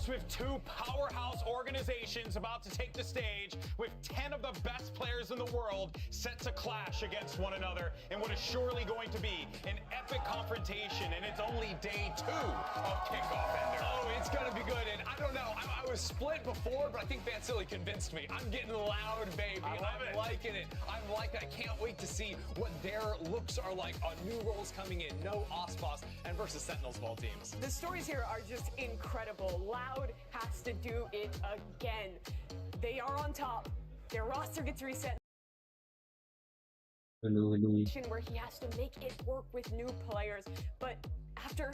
Sentinels with two powerhouse organizations about to take the stage with 10 of the best players in the world set to clash against one another in what is surely going to be an epic confrontation, and it's only day 2 of Kickoff, Ender. Oh, it's gonna be good, and I don't know, I was split before, but I think Vansili convinced me. I'm getting loud, baby. I'm liking it. I'm liking it. I can't wait to see what their looks are like on new roles coming in. No OSPOS and versus Sentinels of all teams. The stories here are just incredible. Loud has to do it again. They are on top. Their roster gets reset. Where he has to make it work with new players, but after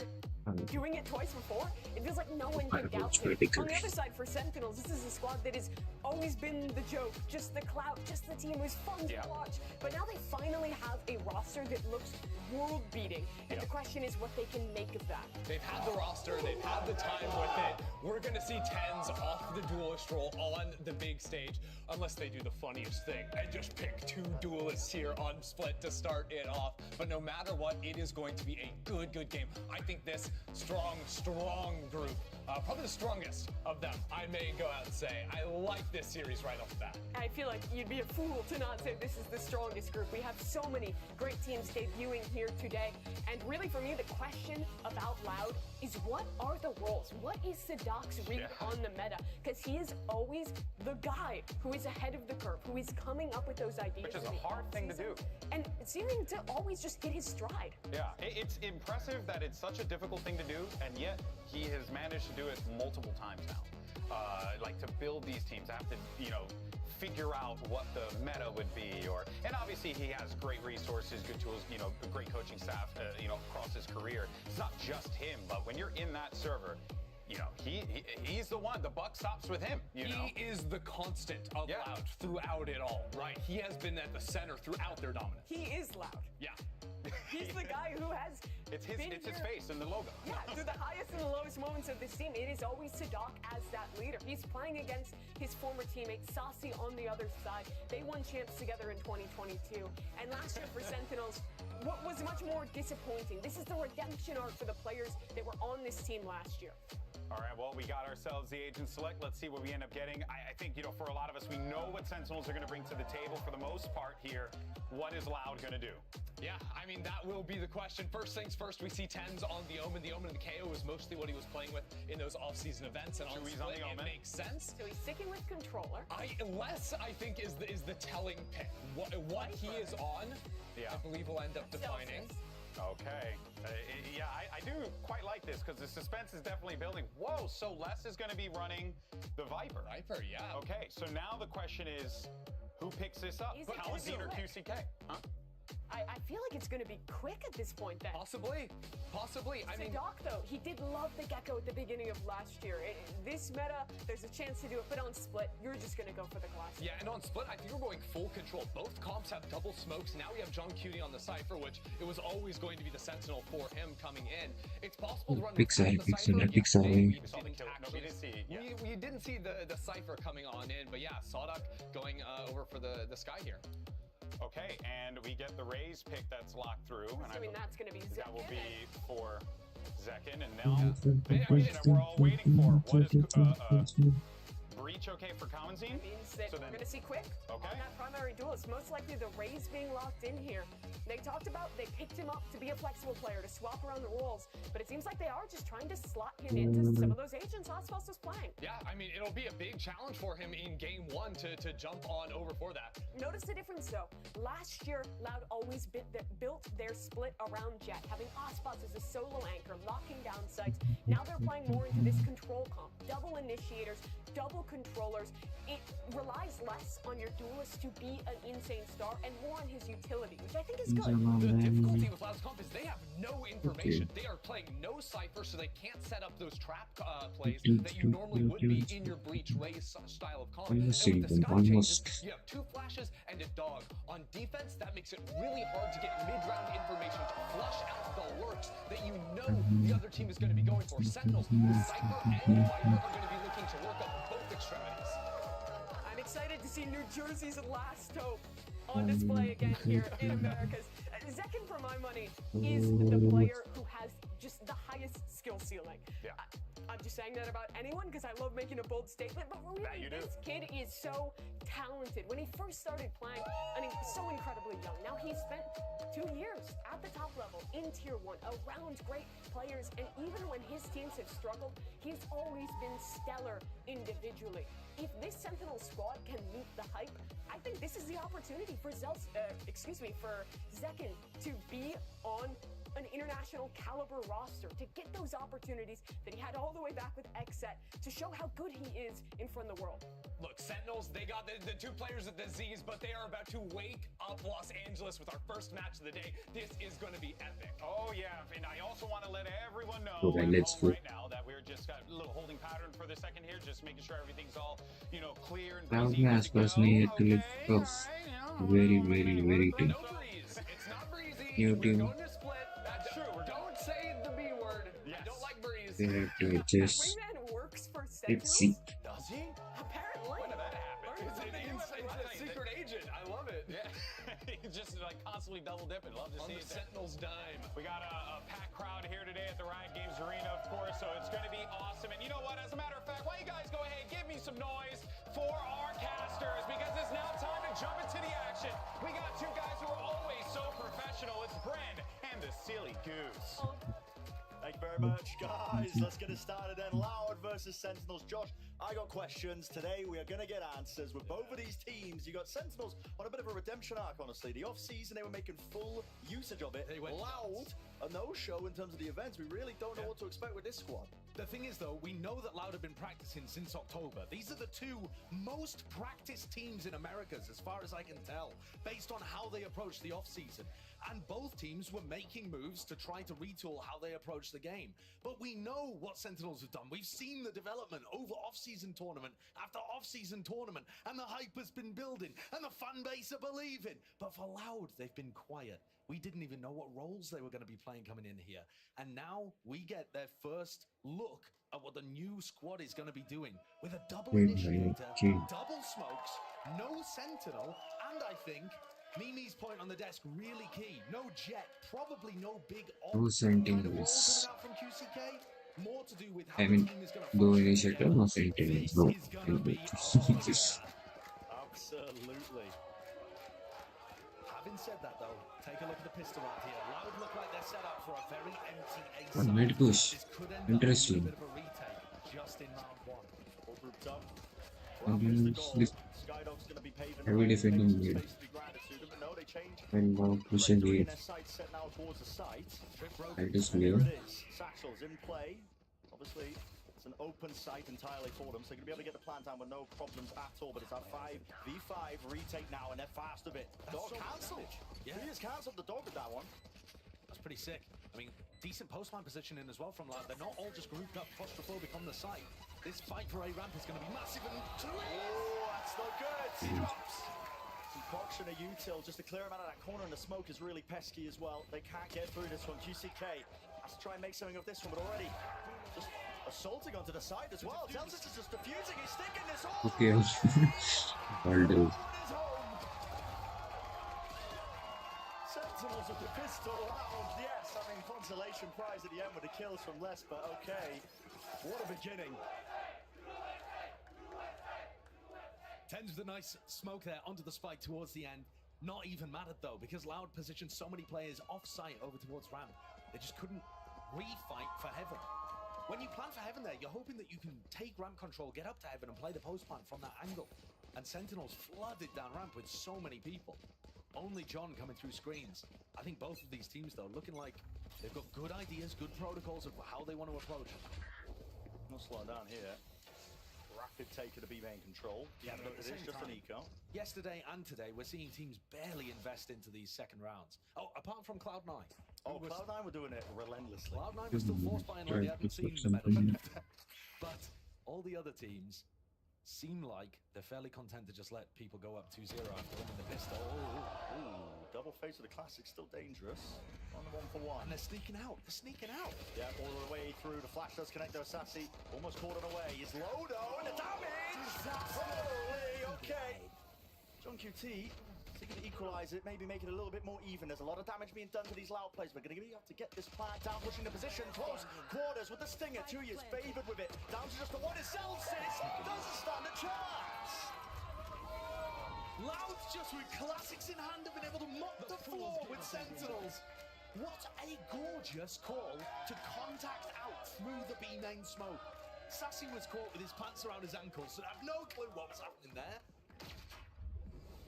doing it twice before, it feels like no one can doubt him. On the other side, for Sentinels, this is a squad that has always been the joke, just the clout, just the team. It was fun to watch, but now they finally have a roster that looks world-beating, and the question is what they can make of that. They've had the roster, they've had the time with it. We're gonna see TenZ off the duelist role on the big stage, unless they do the funniest thing and just pick 2 duelists here on Split to start it off. But no matter what, it is going to be a good game. I think this strong group, probably the strongest of them, I may go out and say. I like this series right off the bat. I feel like you'd be a fool to not say this is the strongest group. We have so many great teams debuting here today, and really for me, the question about Loud is what are the roles? What is Sadok's read on the meta? Because he is always the guy who is ahead of the curve, who is coming up with those ideas. Which is a hard thing to do. And seeming to always just hit his stride. Yeah, it's impressive that it's such a difficult thing to do, and yet he has managed to do it multiple times now. Like to build these teams, have to, figure out what the meta would be, and obviously he has great resources, good tools, a great coaching staff, across his career. It's not just him, but when you're in that server, he's the one. The buck stops with him. He is the constant of Loud throughout it all, right? He has been at the center throughout their dominance. He is Loud. Yeah. He's the guy who has it's his face and the logo. Yeah, through the highest and the lowest moments of this team, it is always Sadok as that leader. He's playing against his former teammate, Saucy, on the other side. They won champs together in 2022. And last year for Sentinels, what was much more disappointing? This is the redemption arc for the players that were on this team last year. All right, well, we got ourselves the agent select. Let's see what we end up getting. I think, for a lot of us, we know what Sentinels are going to bring to the table for the most part here. What is Loud going to do? Yeah, I mean, that will be the question. First things first, we see TenZ on the Omen. The Omen and the KO is mostly what he was playing with in those off-season events. And on Split, it makes sense. So he's sticking with controller. I think, is the telling pick. What he is on, I believe will end up defining. Okay. I do quite like this because the suspense is definitely building. Whoa, so Les is going to be running the Viper. Viper, yeah. Okay, so now the question is, who picks this up? Paladin or QCK? Huh? I feel like it's going to be quick at this point then. Possibly. I mean, Sadok, though, he did love the Gecko at the beginning of last year. This meta, there's a chance to do it, but on Split, you're just going to go for the classic. Yeah, and on Split, I think we're going full control. Both comps have double smokes. Now we have John Cutie on the Cypher, which it was always going to be the Sentinel for him coming in. It's possible to run big side. We didn't see the Cypher coming on in, but yeah, Sadok going over for the Sky here. Okay, and we get the Raze pick that's locked through. Assuming that's going to be Zekin. That will be for Zekin, and now the question that we're all waiting for. What is Breach okay for Common Scene? That means that we're going to see Quick on that primary duelist. Most likely the Raze being locked in here. They talked about, they picked him up to be a flexible player, to swap around the roles, but it seems like they are just trying to slot him into some of those agents OSPOS was playing. Yeah, I mean, it'll be a big challenge for him in game 1 to jump on over for that. Notice the difference though. Last year, Loud always built their split around Jet, having OSPOS as a solo anchor, locking down sites. Now they're playing more into this control comp, double initiators, double controllers. It relies less on your duelist to be an insane star and more on his utility, which I think is good. The difficulty with Loud's comp is they have no information. They are playing no Cypher, so they can't set up those trap plays that you normally would be in your Breach Raze style of comp. And with the Sky changes, you have 2 flashes and a dog. On defense, that makes it really hard to get mid-round information to flush out the lurks that the other team is going to be going for. Sentinels, Cypher and Viper are going to be looking to work up both extremities. I'm excited to see New Jersey's last hope on display again here in Americas. Zekin, for my money, is the player who has just the highest skill ceiling. Yeah. I'm just saying that about anyone because I love making a bold statement, but really, this kid is so talented. When he first started playing, I mean, so incredibly young. Now he's spent 2 years at the top level in Tier 1, around great players, and even when his teams have struggled, he's always been stellar individually. If this Sentinel squad can meet the hype, I think this is the opportunity for for Zekin to be on an international caliber roster, to get those opportunities that he had all the way back with XSET, to show how good he is in front of the world. Look, Sentinels, they got the 2 players of the Z's, but they are about to wake up Los Angeles with our first match of the day. This is going to be epic. Oh, yeah, and I also want to let everyone know Okay, let's go. right now that we're just got a little holding pattern for the second here, just making sure everything's all, clear and Cloud breezy. has personally had to live off very team. No breeze. It's not breezy. New We're team. going to split. That's true. Don't say the B word. I don't like breeze. They had to adjust. Rayman works for Let's Sentinels. see. Does he? Apparently. When did that happen? Learn something new every It's day. a secret agent. I love it. Yeah, he's just constantly double dipping. Love to On see the it. Sentinels dime. We got a packed crowd here today at the Riot Games Arena, of course, so it's going to be awesome. And you know what? As a matter of fact, why don't you guys go ahead and give me some noise for our casters, because it's now time to jump into the action. We got 2 guys who are always so professional. It's Bren and the Silly Goose. Thank you very much, guys. Let's get it started then. Loud versus Sentinels. Josh, I got questions. Today we are going to get answers with both of these teams. You got Sentinels on a bit of a redemption arc, honestly. The off-season, they were making full usage of it. They went Loud, a no-show in terms of the events. We really don't know what to expect with this squad. The thing is, though, we know that Loud have been practicing since October. These are the 2 most practiced teams in Americas, as far as I can tell, based on how they approach the off-season. And both teams were making moves to try to retool how they approach the game. But we know what Sentinels have done. We've seen the development over off-season tournament after off-season tournament, and the hype has been building, and the fan base are believing. But for Loud, they've been quiet. We didn't even know what roles they were going to be playing coming in here. And now we get their first look at what the new squad is going to be doing with a double initiator, double smokes, no sentinel, and I think Mimi's point on the desk really key. No jet, probably no big No sentinels. coming out from QCK. More to do with how I the mean, team is going to though function initiator, together. no sentinels, bro. This is gonna be Absolutely. Having said that, though, take a look at the pistol round here. Loud look like they're set up for a very empty A One side. mid push. This could end Interesting. up being a bit of a retake just in round 1. All grouped up. And Here's the then goal. this Skydog's going to be paving heavy the way. defending Makes some mid. space to be granted to them, but no, they change. And now push and Trajectory in lead. their sights set now towards the site. That is And here clear. it is. Satchel's in play. Obviously, it's an open site entirely for them, so they're going to be able to get the plant down with no problems at all. But it's that 5v5 retake now, and they're fast of it. That's Dog so cancelled. much. Yeah. He has cancelled the dog with that one. That's pretty sick. I mean, decent postman positioning as well from Loud. They're not all just grouped up claustrophobic on the site. This fight for A ramp is going to be massive and Oh, that's not good. He drops. Some procs and a util just to clear him out of that corner, and the smoke is really pesky as well. They can't get through this one. QCK has to try and make something of this one, but already just assaulting onto the side as well. Celsius is just diffusing. He's sticking this all. Okay. All do. Sentinels with the pistol round. Yes, I mean, consolation prize at the end with the kills from Les, but okay. What a beginning. Tens with a nice smoke there onto the spike towards the end. Not even mattered though, because Loud positioned so many players off-site over towards ramp. They just couldn't refight for heaven. When you plan for heaven there, you're hoping that you can take ramp control, get up to heaven and play the post plant from that angle. And Sentinels flooded down ramp with so many people. Only John coming through screens. I think both of these teams though, looking like they've got good ideas, good protocols of how they want to approach. No slowing down here. Rapid take of the B main control. Yeah, but at it the is same just an time, eco. Yesterday and today, we're seeing teams barely invest into these second rounds. Oh, apart from Cloud9. Oh, Cloud9 were doing it relentlessly. Cloud9 was still forced by and Right, they haven't seen put the medal something in. yet. But all the other teams seem like they're fairly content to just let people go up 2-0 after winning the pistol. Ooh, double face of the classic, still dangerous. On the 1-for-1. And they're sneaking out. They're sneaking out. Yeah, all the way through. The flash does connect though. Sassy almost caught it away. He's low though, and the damage! Holy, okay. John QT Seeking to equalize it, maybe make it a little bit more even. There's a lot of damage being done to these Loud players. We're going to have to get this plant down, pushing the position close quarters with the Stinger. 2 years favored with it. Down to just the one. It's Celsius. Doesn't stand a chance. Loud's just with classics in hand have been able to mop the floor with Sentinels. What a gorgeous call to contact out through the B main smoke. Sassy was caught with his pants around his ankles, so I have no clue what was happening there.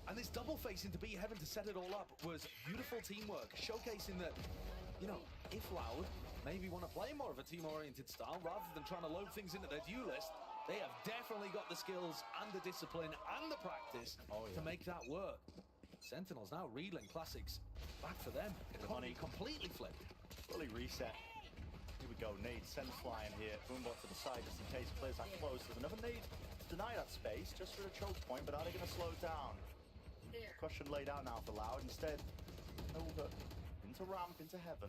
And this double face into B Heaven to set it all up was beautiful teamwork, showcasing that, you know, if Loud maybe want to play more of a team-oriented style rather than trying to load things into their due list, they have definitely got the skills and the discipline and the practice to make that work. Sentinels now reeling classics back for them. Economy completely flipped. Fully reset. Here we go, nade, Sen flying here. Boombot to the side just in case players that close. There's another nade to deny that space just for a choke point, but are they going to slow down? Question laid out now for Loud. Instead, over into ramp, into Heaven.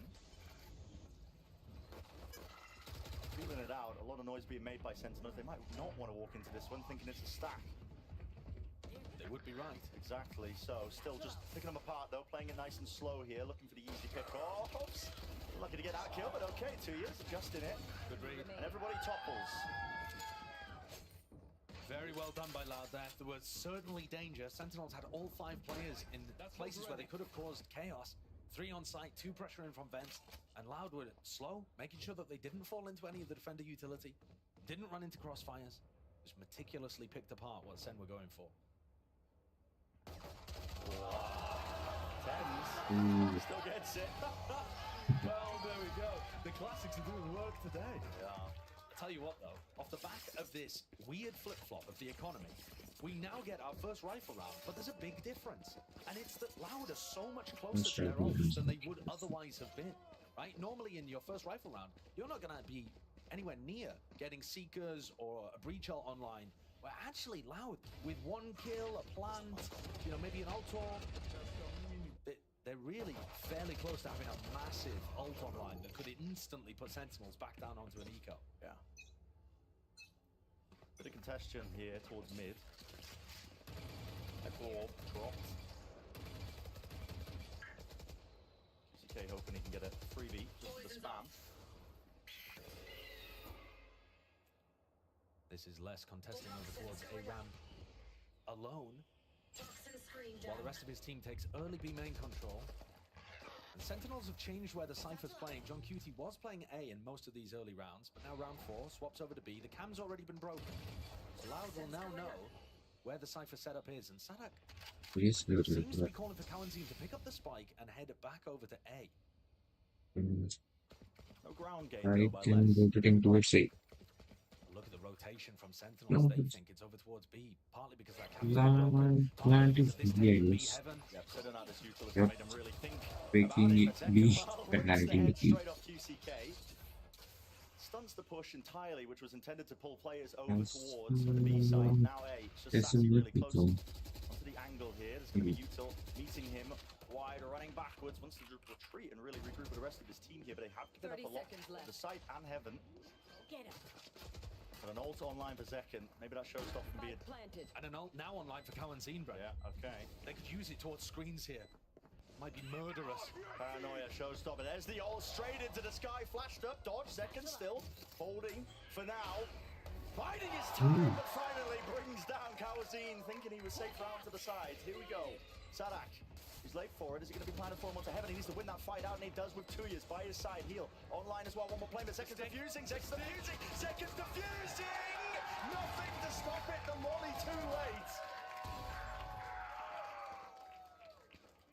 Feeling it out. A lot of noise being made by Sentinels. They might not want to walk into this one, thinking it's a stack. They would be right. Exactly. So, still just picking them apart though, playing it nice and slow here, looking for the easy pick. Oh, oops. Lucky to get that kill, but okay, 2 years, adjusting it. Good read. And everybody topples. Very well done by Loud there. There was certainly danger. Sentinels had all 5 players in places where they could have caused chaos. 3 on site, 2 pressure in from vents, and Loud were slow, making sure that they didn't fall into any of the defender utility, didn't run into crossfires, just meticulously picked apart what SEN were going for. Tens. Still gets it. Well, there we go. The classics are doing work today. Yeah. Tell you what though, off the back of this weird flip-flop of the economy, we now get our first rifle round, but there's a big difference. And it's that Loud are so much closer to their offs than they would otherwise have been, right? Normally in your first rifle round, you're not gonna be anywhere near getting Seekers or a Breachel online, where actually Loud, with 1 kill, a plant, you know, maybe an Altor, they're really fairly close to having a massive ult online that could instantly put Sentinels back down onto an eco. Yeah. Bit of congestion here towards mid. Echo dropped. CK hoping he can get a freebie just for the spam. This is less contesting over towards A ramp alone, while the rest of his team takes early B main control. And Sentinels have changed where the Cypher's playing. John Cutie was playing A in most of these early rounds, but now round 4 swaps over to B. The cam's already been broken, so Loud will now know where the Cypher setup is, and Sadak seems to be calling for Kawanzine to pick up the spike and head back over to A. No ground game. I can go towards A. Look at the rotation from Sentinels. They think it's over towards B, partly because that cam's Loud broken, partly because this takes B Heaven. Yep, setting out this utility made him really think Making about it B Well, and hiding instead, the B. straight off QCK. Stunts the push entirely, which was intended to pull players over towards the B side. Now A, it's just Sassy really close onto the angle here. There's going to be Util meeting him wide, running backwards, wants to retreat and really regroup with the rest of his team here, but they have given up a lot to the site and Heaven. Get him. And an ult online for Zekken. Maybe that showstopper can be it. Planted. And an ult now online for Kawanzine, bro. Yeah, okay. They could use it towards screens here. Might be murderous. Paranoia showstopper. There's the ult straight into the sky. Flashed up. Dodge. Zekken still holding for now. Biding his time, but finally brings down Kawanzine, thinking he was safe round to the side. Here we go. Sadak. He's late for it. Is he going to be planted for him onto Heaven? He needs to win that fight out, and he does with 2 years by his side. Heal online as well. One more play, but Zekken's defusing. Zekken's defusing. Zekken's defusing. Nothing to stop it. The molly too late.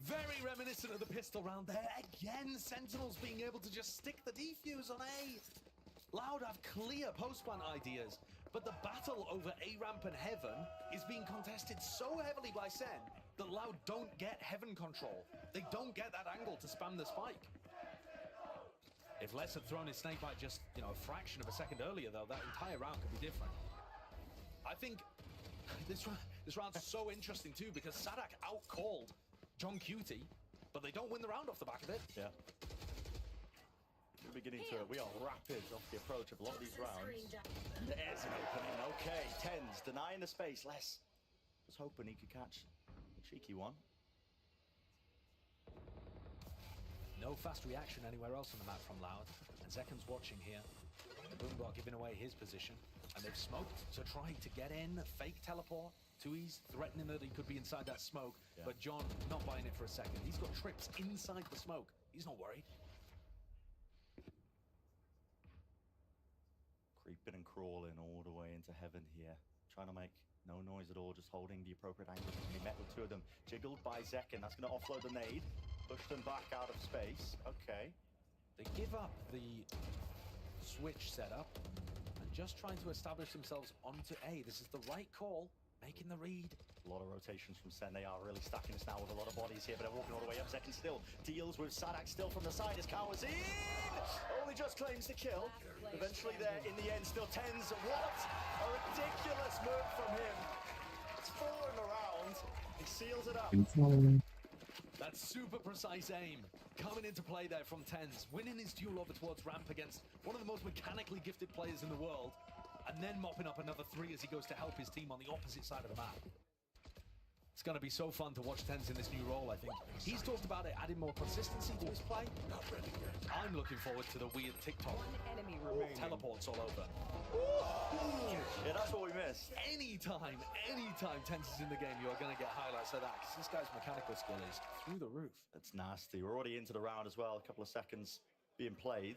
Very reminiscent of the pistol round there. Again, Sentinels being able to just stick the defuse on A. Loud have clear post-plant ideas, but the battle over A ramp and Heaven is being contested so heavily by SEN that Loud don't get Heaven control. They don't get that angle to spam the spike. If Les had thrown his snake bite just, you know, a fraction of a second earlier, though, that entire round could be different. I think this round's so interesting, too, because Sadak out-called John Cutie, but they don't win the round off the back of it. Yeah. We're beginning to, we are rapid off the approach of a lot of these rounds. There's an opening. Okay, Tens denying the space. Les was hoping he could catch a cheeky one. No fast reaction anywhere else on the map from Loud. And Zeken's watching here. Boombot giving away his position. And they've smoked to try to get in. Fake teleport. Tui's threatening that he could be inside that smoke. Yeah. But John not buying it for a second. He's got trips inside the smoke. He's not worried. Creeping and crawling all the way into heaven here. Trying to make no noise at all, just holding the appropriate angle. He met with two of them. Jiggled by Zeken. That's going to offload the nade. Push them back out of space. Okay. They give up the switch setup and just trying to establish themselves onto A. This is the right call, making the read. A lot of rotations from SEN. They are really stacking us now with a lot of bodies here, but they're walking all the way up. Zeken still deals with Sadak still from the side as Cowers in. Only just claims the kill. Eventually there in the end, still tens. What a ridiculous move from him. It's falling around. He seals it up. That's super precise aim coming into play there from Tens, winning his duel over towards ramp against one of the most mechanically gifted players in the world, and then mopping up another 3 as he goes to help his team on the opposite side of the map. It's going to be so fun to watch Tens in this new role, I think. He's talked about it adding more consistency to his play. I'm looking forward to the weird TikTok teleports all over. Yeah, that's what we missed. Anytime Tens is in the game, you're going to get highlights of that, because this guy's mechanical skill is through the roof. That's nasty. We're already into the round as well. A couple of seconds being played.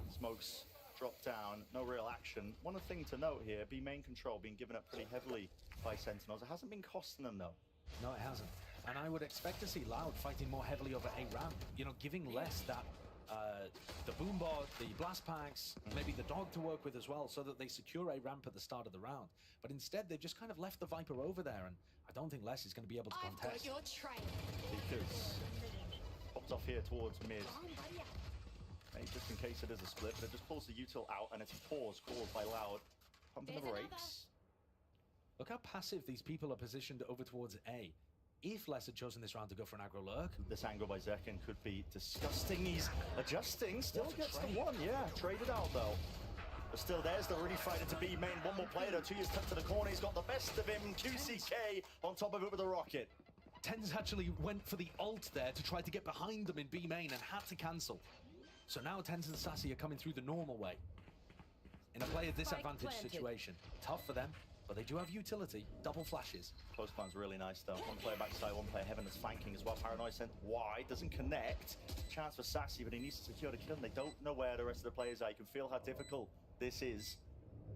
Smokes drop down, no real action. One thing to note here, B main control being given up pretty heavily by Sentinels. It hasn't been costing them though. No, it hasn't. And I would expect to see Loud fighting more heavily over A ramp, you know, giving less that the boombot, the blast packs, maybe the dog to work with as well, so that they secure A ramp at the start of the round. But instead, they've just kind of left the Viper over there, and I don't think Les is going to be able to contest. Because pops off here towards mid. Hey, just in case it is a split, but it just pulls the util out, and it's a pause caused by Loud. Pumping the brakes. Look how passive these people are positioned over towards A. If Les had chosen this round to go for an aggro lurk. This angle by Zeken could be disgusting. He's adjusting, still gets the one. Yeah, traded out though. But still, there's the really fighter to be main. One more player though, 2 years tucked to the corner. He's got the best of him. QCK on top of it with a rocket. Tens actually went for the ult there to try to get behind them in B main and had to cancel. So now Tens and Sassy are coming through the normal way. In a player disadvantage situation. Tough for them, but they do have utility. Double flashes. Close plan's really nice though. One player backside, one player heaven is flanking as well. Paranoid sent wide, doesn't connect. Chance for Sassy, but he needs to secure the kill. And they don't know where the rest of the players are. You can feel how difficult this is.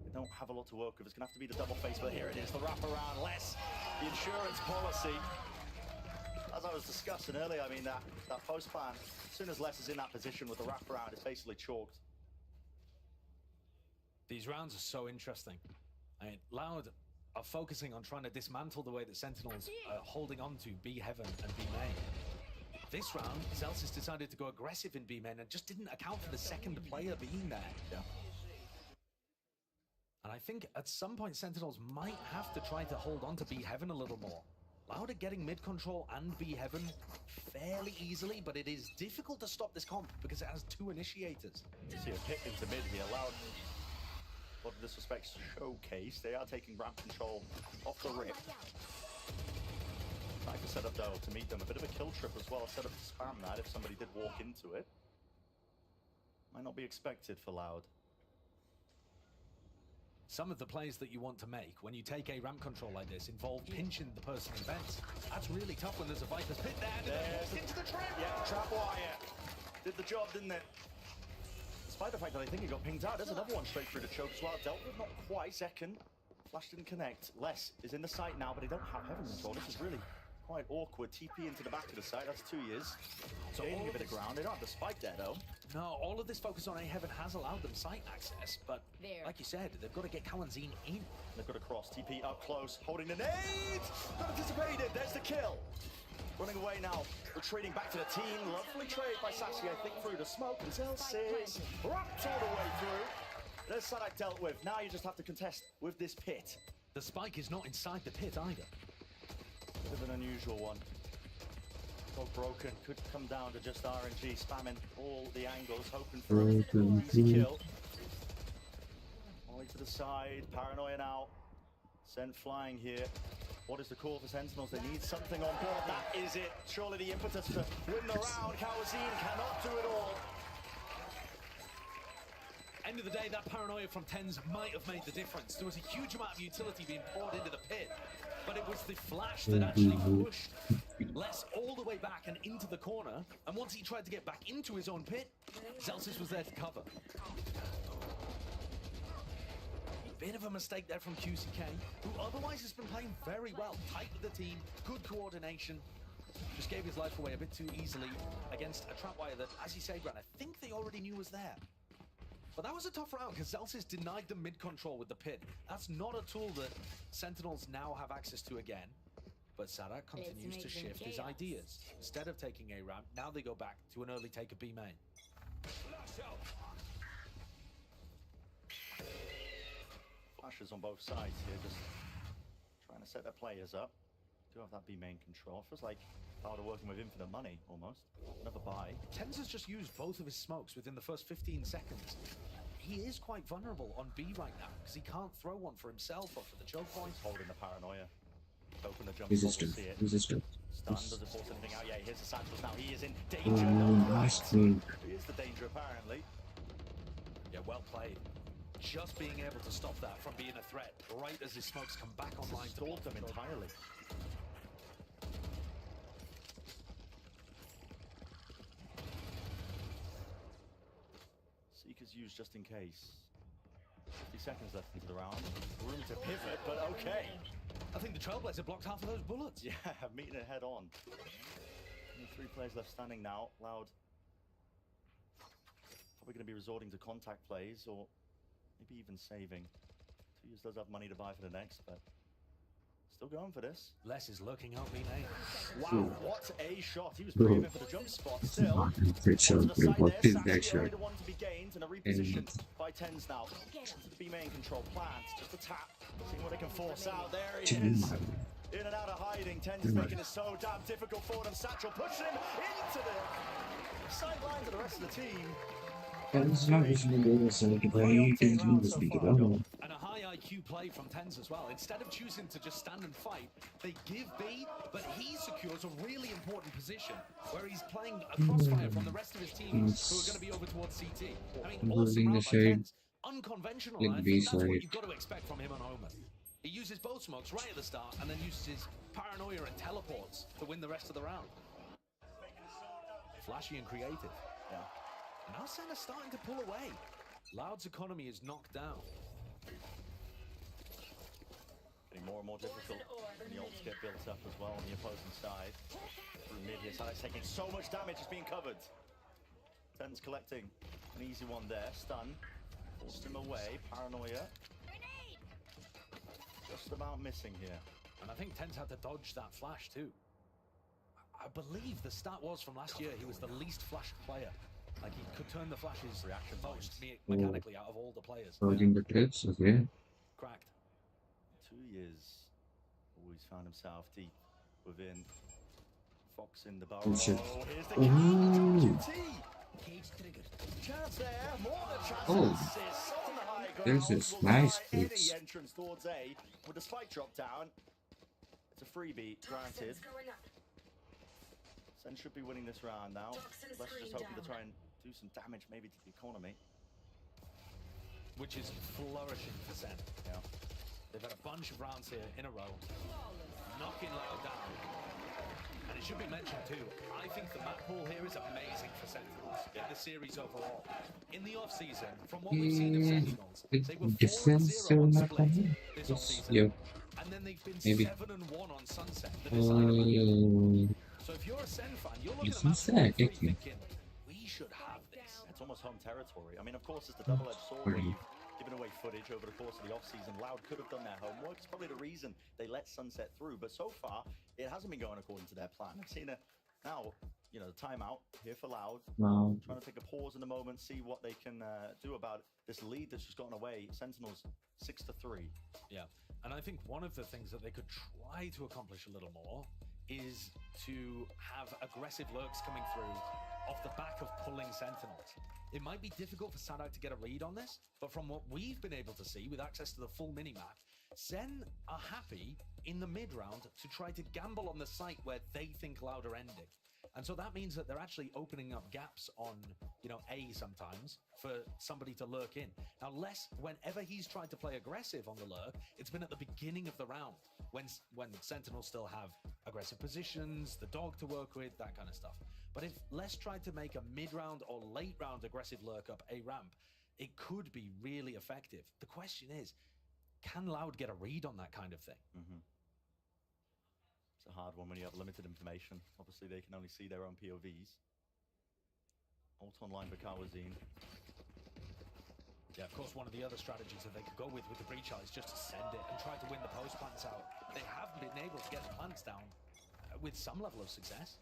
They don't have a lot to work with. It's gonna have to be the double face, but here it is, the wraparound. Les, the insurance policy. As I was discussing earlier, I mean, that post plan, as soon as Les is in that position with the wraparound, it's basically chalked. These rounds are so interesting. I mean, Loud are focusing on trying to dismantle the way that Sentinels are holding on to B Heaven and B Main. This round, Celsius decided to go aggressive in B Main and just didn't account for the second player being there. Yeah. And I think at some point Sentinels might have to try to hold on to B Heaven a little more. Loud are getting mid control and B Heaven fairly easily, but it is difficult to stop this comp because it has 2 initiators. You see a pick into mid here. Loud, a lot of disrespect showcase. They are taking ramp control off the rip. Nice to set up though to meet them. A bit of a kill trip as well. Set up to spam that if somebody did walk into it. Might not be expected for Loud. Some of the plays that you want to make when you take a ramp control like this involve pinching the person in vents. That's really tough when there's a Viper's pit there. There's into the trap. Yeah, trap wire. Did the job, didn't it? Despite the fact that I think he got pinged out, there's another one straight through the choke as well. Dealt with not quite. Second. Flash didn't connect. Les is in the site now, but they don't have heaven control. This is really quite awkward. TP into the back of the site. That's 2 years. So gaining a bit of ground. They don't have the spike there though. No, all of this focus on A Heaven has allowed them site access, but like you said, they've got to get Kawanzine in. They've got to cross. TP up close, holding the nade. Not anticipated. There's the kill. Running away now, retreating back to the team. Lovely trade by Sassy, I think, through the smoke. And Celsius wrapped all the way through. There's Sadak dealt with. Now you just have to contest with this pit. The spike is not inside the pit either. Bit of an unusual one. Dog broken, could come down to just RNG, spamming all the angles, hoping for an easy kill. All the way to the side, paranoia out. Sent flying here. What is the call for Sentinels? They need something on board. That is it. Surely the impetus to win the round. Kawazine cannot do it all. End of the day, that paranoia from TenZ might have made the difference. There was a huge amount of utility being poured into the pit, but it was the flash that actually pushed Les all the way back and into the corner. And once he tried to get back into his own pit, Zelsis was there to cover. Bit of a mistake there from QCK, who otherwise has been playing very well. Tight with the team, good coordination. Just gave his life away a bit too easily against a trapwire that, as you say, Grant, I think they already knew was there. But that was a tough round because Zelsis denied the mid-control with the pit. That's not a tool that Sentinels now have access to again. But Sadak continues to shift his ideas. Instead of taking A ramp, now they go back to an early take of B main. Flashes on both sides here, just trying to set their players up. Do have that B main control. Feels like Cloud are working with infinite money, almost. Another buy. TenZ has just used both of his smokes within the first 15 seconds. He is quite vulnerable on B right now, because he can't throw one for himself or for the choke point. Holding the paranoia. Open the jump. Resistant. See it. Resistant. Stun doesn't force anything out. Yeah, here's the Santos now. He is in danger. No, nice right. move. He is the danger, apparently. Yeah, well played. Just being able to stop that from being a threat right as his smokes come back online. Stalled them entirely. Seeker's used just in case. 50 seconds left into the round. Room to pivot, but okay. I think the Trailblazer blocked half of those bullets. Yeah, meeting it head on. Only 3 players left standing now. Loud probably going to be resorting to contact plays or maybe even saving. Tuyas does have money to buy for the next, but still going for this. Les is looking out B main. Wow, what a shot. He was aiming for the jump spot still. Pretty sure To the side what there, is that Saxy shot? already one to be gained and a reposition by TenZ now. To the B main control plant, just a tap. Seeing what they can force out. There he is. In and out of hiding. TenZ making it so damn difficult for them. Satchel pushing him into the sidelines of the rest of the team. And And a high IQ play from TenZ as well. Instead of choosing to just stand and fight, they give B, but he secures a really important position where he's playing a crossfire from the rest of his team who are going to be over towards CT. I mean, awesome round by TenZ. Unconventional, and I think that's what you've got to expect from him on Omen. He uses both smokes right at the start and then uses his paranoia and teleports to win the rest of the round. Flashy and creative. Yeah. Now SEN are starting to pull away. Loud's economy is knocked down. Getting more and more difficult. And the ults get built up as well on the opposing side. Through mid here, Sadak's taking so much damage, it's being covered. TenZ collecting an easy one there. Stun. Forced him away. Paranoia. Just about missing here. And I think TenZ had to dodge that flash too. I believe the stat was from last year, he was the least flashed player. Like, he could turn the flashes reaction most mechanically out of all the players. Holding the clips, okay. Cracked. 2 years. Always found himself deep within. Fox in the barrel. Oh, shit. Here's the Ooh. Cage triggered. Chance there. More than chance. Oh. Assists on the high ground. There's this Will nice not any boots. entrance towards A with the spike drop down. It's a freebie, granted. SEN should be winning this round now. Let's just hoping to try and do some damage maybe to the economy. Which is flourishing for SEN. Yeah. They've had a bunch of rounds here in a row. Knocking Loud down. And it should be mentioned too, I think the map pool here is amazing for Sentinels in the series overall. In the off-season, from what we've seen of Sentinels, they were 4-0 on Split this off-season. Yeah. And then they've been Maybe. 7-1 on Sunset, the decided. So if you're a SEN fan, you're looking at map pool 3 thinking, we should have this. It's almost home territory. I mean, of course, it's the double-edged sword where you've given away footage over the course of the off-season. Loud could have done their homework. It's probably the reason they let Sunset through. But so far, it hasn't been going according to their plan. I've seen now, you know, the timeout here for Loud. Wow. Trying to take a pause in the moment, see what they can do about this lead that's just gotten away. Sentinels 6-3. Yeah, and I think one of the things that they could try to accomplish a little more is to have aggressive lurks coming through off the back of pulling Sentinels. It might be difficult for Sadak to get a read on this, but from what we've been able to see with access to the full minimap, Zen are happy in the mid-round to try to gamble on the site where they think Loud are ending. And so that means that they're actually opening up gaps on, you know, A sometimes for somebody to lurk in. Now, Les, whenever he's tried to play aggressive on the lurk, it's been at the beginning of the round when Sentinels still have aggressive positions, the dog to work with, that kind of stuff. But if Les tried to make a mid-round or late-round aggressive lurk up a ramp, it could be really effective. The question is, can Loud get a read on that kind of thing? Mm-hmm. It's a hard one when you have limited information. Obviously, they can only see their own POVs. Alt online for Kawazine. Yeah, of course, one of the other strategies that they could go with the breach out is just to send it and try to win the post plants out. They have been able to get the plants down with some level of success.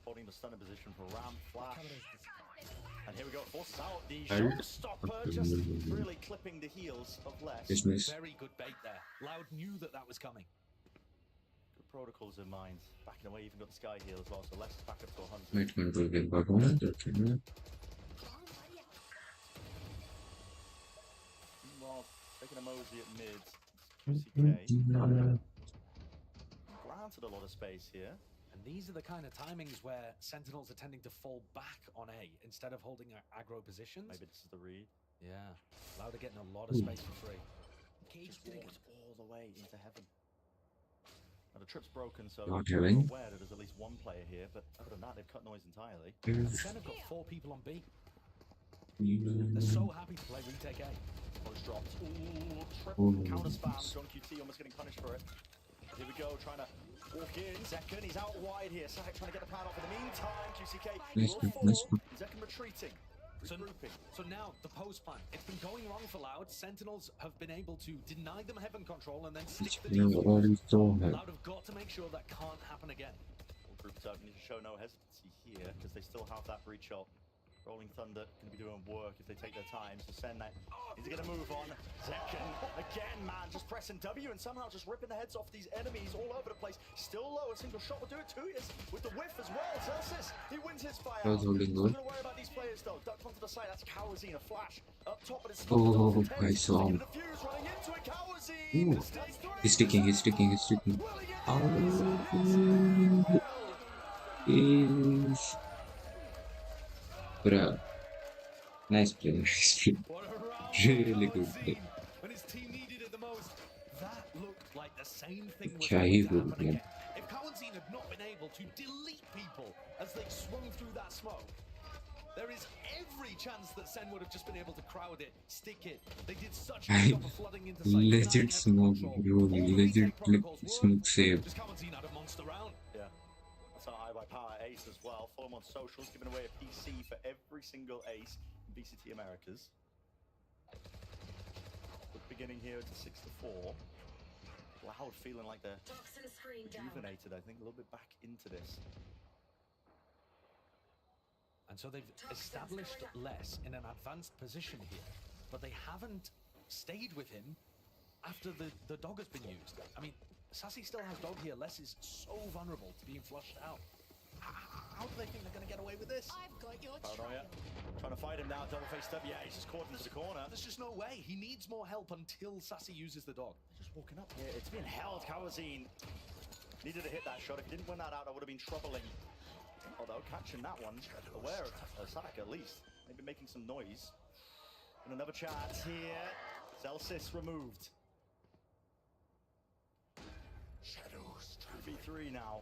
Holding the stunner position for Ram, Flash. And here we go, forces out the Hey. showstopper, just really clipping the heels of Les. Business. Very good bait there. Loud knew that that was coming. Good protocols in mind. Backing away, even got the sky heal as well, so Les is back up to 100. Wait, will get Valorant, okay. Meanwhile, taking a mosey at mid. CK. Granted a lot of space here. And these are the kind of timings where Sentinels are tending to fall back on A instead of holding aggro positions. Maybe this is the read. Yeah, Loud are getting a lot of space for free. Cage walked all the way into heaven. Now the trip's broken, so Not we're having. aware that there's at least one player here, but other than that, they've cut noise entirely. Sen have got 4 people on B. They're so happy to play retake A. Post dropped. Ooh, trip Ooh. counter spam. John QT almost getting punished for it. Here we go, trying to walk in. Zekken, he's out wide here. Sack trying to get the plan off. In the meantime, QCK Nice will move, fall. nice move. Zekken retreating. So, Regrouping. so now the post plan. It's been going wrong for Loud. Sentinels have been able to deny them heaven control and then stick the defense. Loud have got to make sure that can't happen again. All grouped up, need to show no hesitancy here because they still have that breach shot. Rolling Thunder going to be doing work if they take their time. So Sen is going to move on. Zekken again, man, just pressing W and somehow just ripping the heads off these enemies all over the place. Still low, a single shot will do it too. Yes, with the whiff as well. Celsius, he wins his fire. That was holding Not good. going to worry about these players though. Ducked onto the side. That's Kawazine, a flash up top, but it's Oh, I saw him. defuse running into it. Kawazine. Ooh. Stays through. He's sticking, he's sticking, he's sticking. Will he get Oh. it? Is... Bruh. Nice play, nice play. What a round Really for good Kawazine. play. When his team needed it the most, that looked like the same thing was Yeah, going he to would, happen yeah. again. If Kawazine had not been able to delete people as they swung through that smoke, there is every chance that Sen would have just been able to crowd it, stick it. They did such a good job of flooding into sight. Legit smoke, bro. Legit smoke save. Just Kawazine had a monster round. Yeah. That's our high by power ace as well. Follow him on socials, giving away a PC for every single ace in VCT Americas. But beginning here, it's a 6-4. Loud feeling like they're rejuvenated, I think, a little bit back into this. And so they've established Les in an advanced position here, but they haven't stayed with him after the dog has been used. I mean, Sassy still has dog here. Les is so vulnerable to being flushed out. How do they think they're going to get away with this? I've got your Paranoia. Trying to fight him now, double face W. Yeah, he's just caught into the corner. There's just no way. He needs more help until Sassy uses the dog. Just walking up here. It's been held. Kawazine needed to hit that shot. If he didn't win that out, that would have been troubling. Although catching that one, aware of Sadak at least. Maybe making some noise. And another chance here. Celsius removed. Shadows. 2v3 now.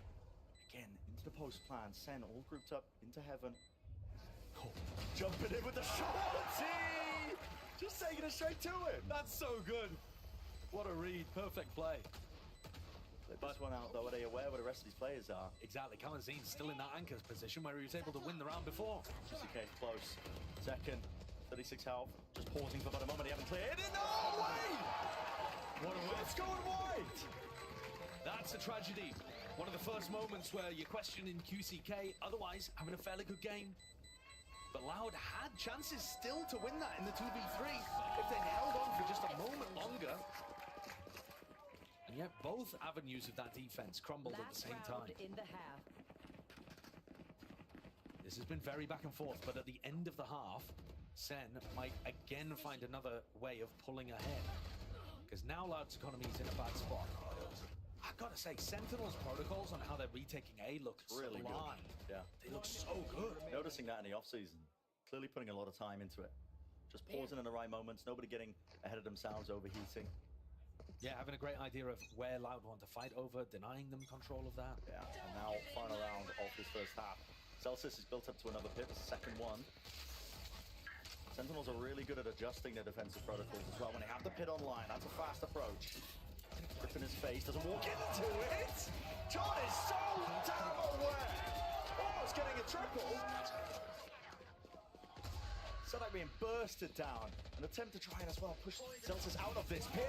Again, into the post plan. Sen all grouped up into heaven. Oh, jumping in with the shorty! Just taking it straight to him. That's so good. What a read. Perfect play. Let this one out though. Are they aware where the rest of these players are? Exactly. Kawazine's still in that anchor's position where he was able to win the round before. GCK close. Second. 36 health. Just pausing for about a moment. They haven't cleared it. No way! What a win. It's going wide! That's a tragedy. One of the first moments where you're questioning QCK, otherwise having a fairly good game. But Loud had chances still to win that in the 2v3 if they held on for just a moment longer. And yet both avenues of that defense crumbled at the same time. In the half. This has been very back and forth, but at the end of the half, Sen might again find another way of pulling ahead. because now Loud's economy is in a bad spot. I gotta say, Sentinel's protocols on how they're retaking A look Really good. sublime. Yeah. They look so good. Noticing that in the offseason, clearly putting a lot of time into it. Just pausing in the right moments, nobody getting ahead of themselves, overheating. Yeah, having a great idea of where Loud want to fight over, denying them control of that. Yeah, and now final round of this first half. Celsius is built up to another pip, second one. Sentinels are really good at adjusting their defensive protocols as well. When they have the pit online, that's a fast approach. Grip in his face, doesn't walk into it! John is so damn aware! Almost getting a triple! Sadak being bursted down. An attempt to try and as well push Celsius out of this pit!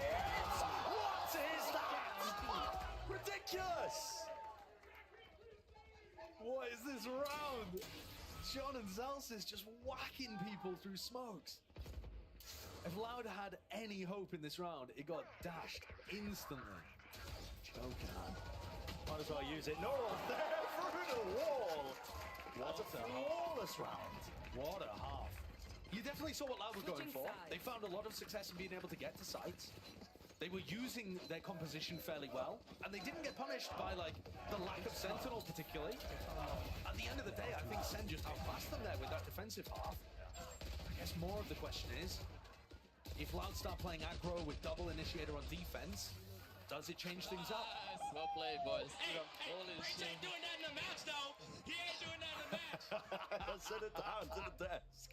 What is that? Ridiculous! What is this round? John and Celsius just whacking people through smokes. If Loud had any hope in this round, it got dashed instantly. Choking. Might as well use it. No, there through the wall. That's a flawless round. What a half. You definitely saw what Loud were going for. They found a lot of success in being able to get to sites. They were using their composition fairly well, and they didn't get punished by, like, the lack of Sentinels particularly. At the end of the day, I think Sen just outclassed them there with that defensive half. I guess more of the question is, if Loud start playing aggro with double initiator on defense, does it change things up? Well played, boys. Hey, Holy Breach shit. ain't doing that in the match, though. He ain't doing that in the match. Sit it down to the desk.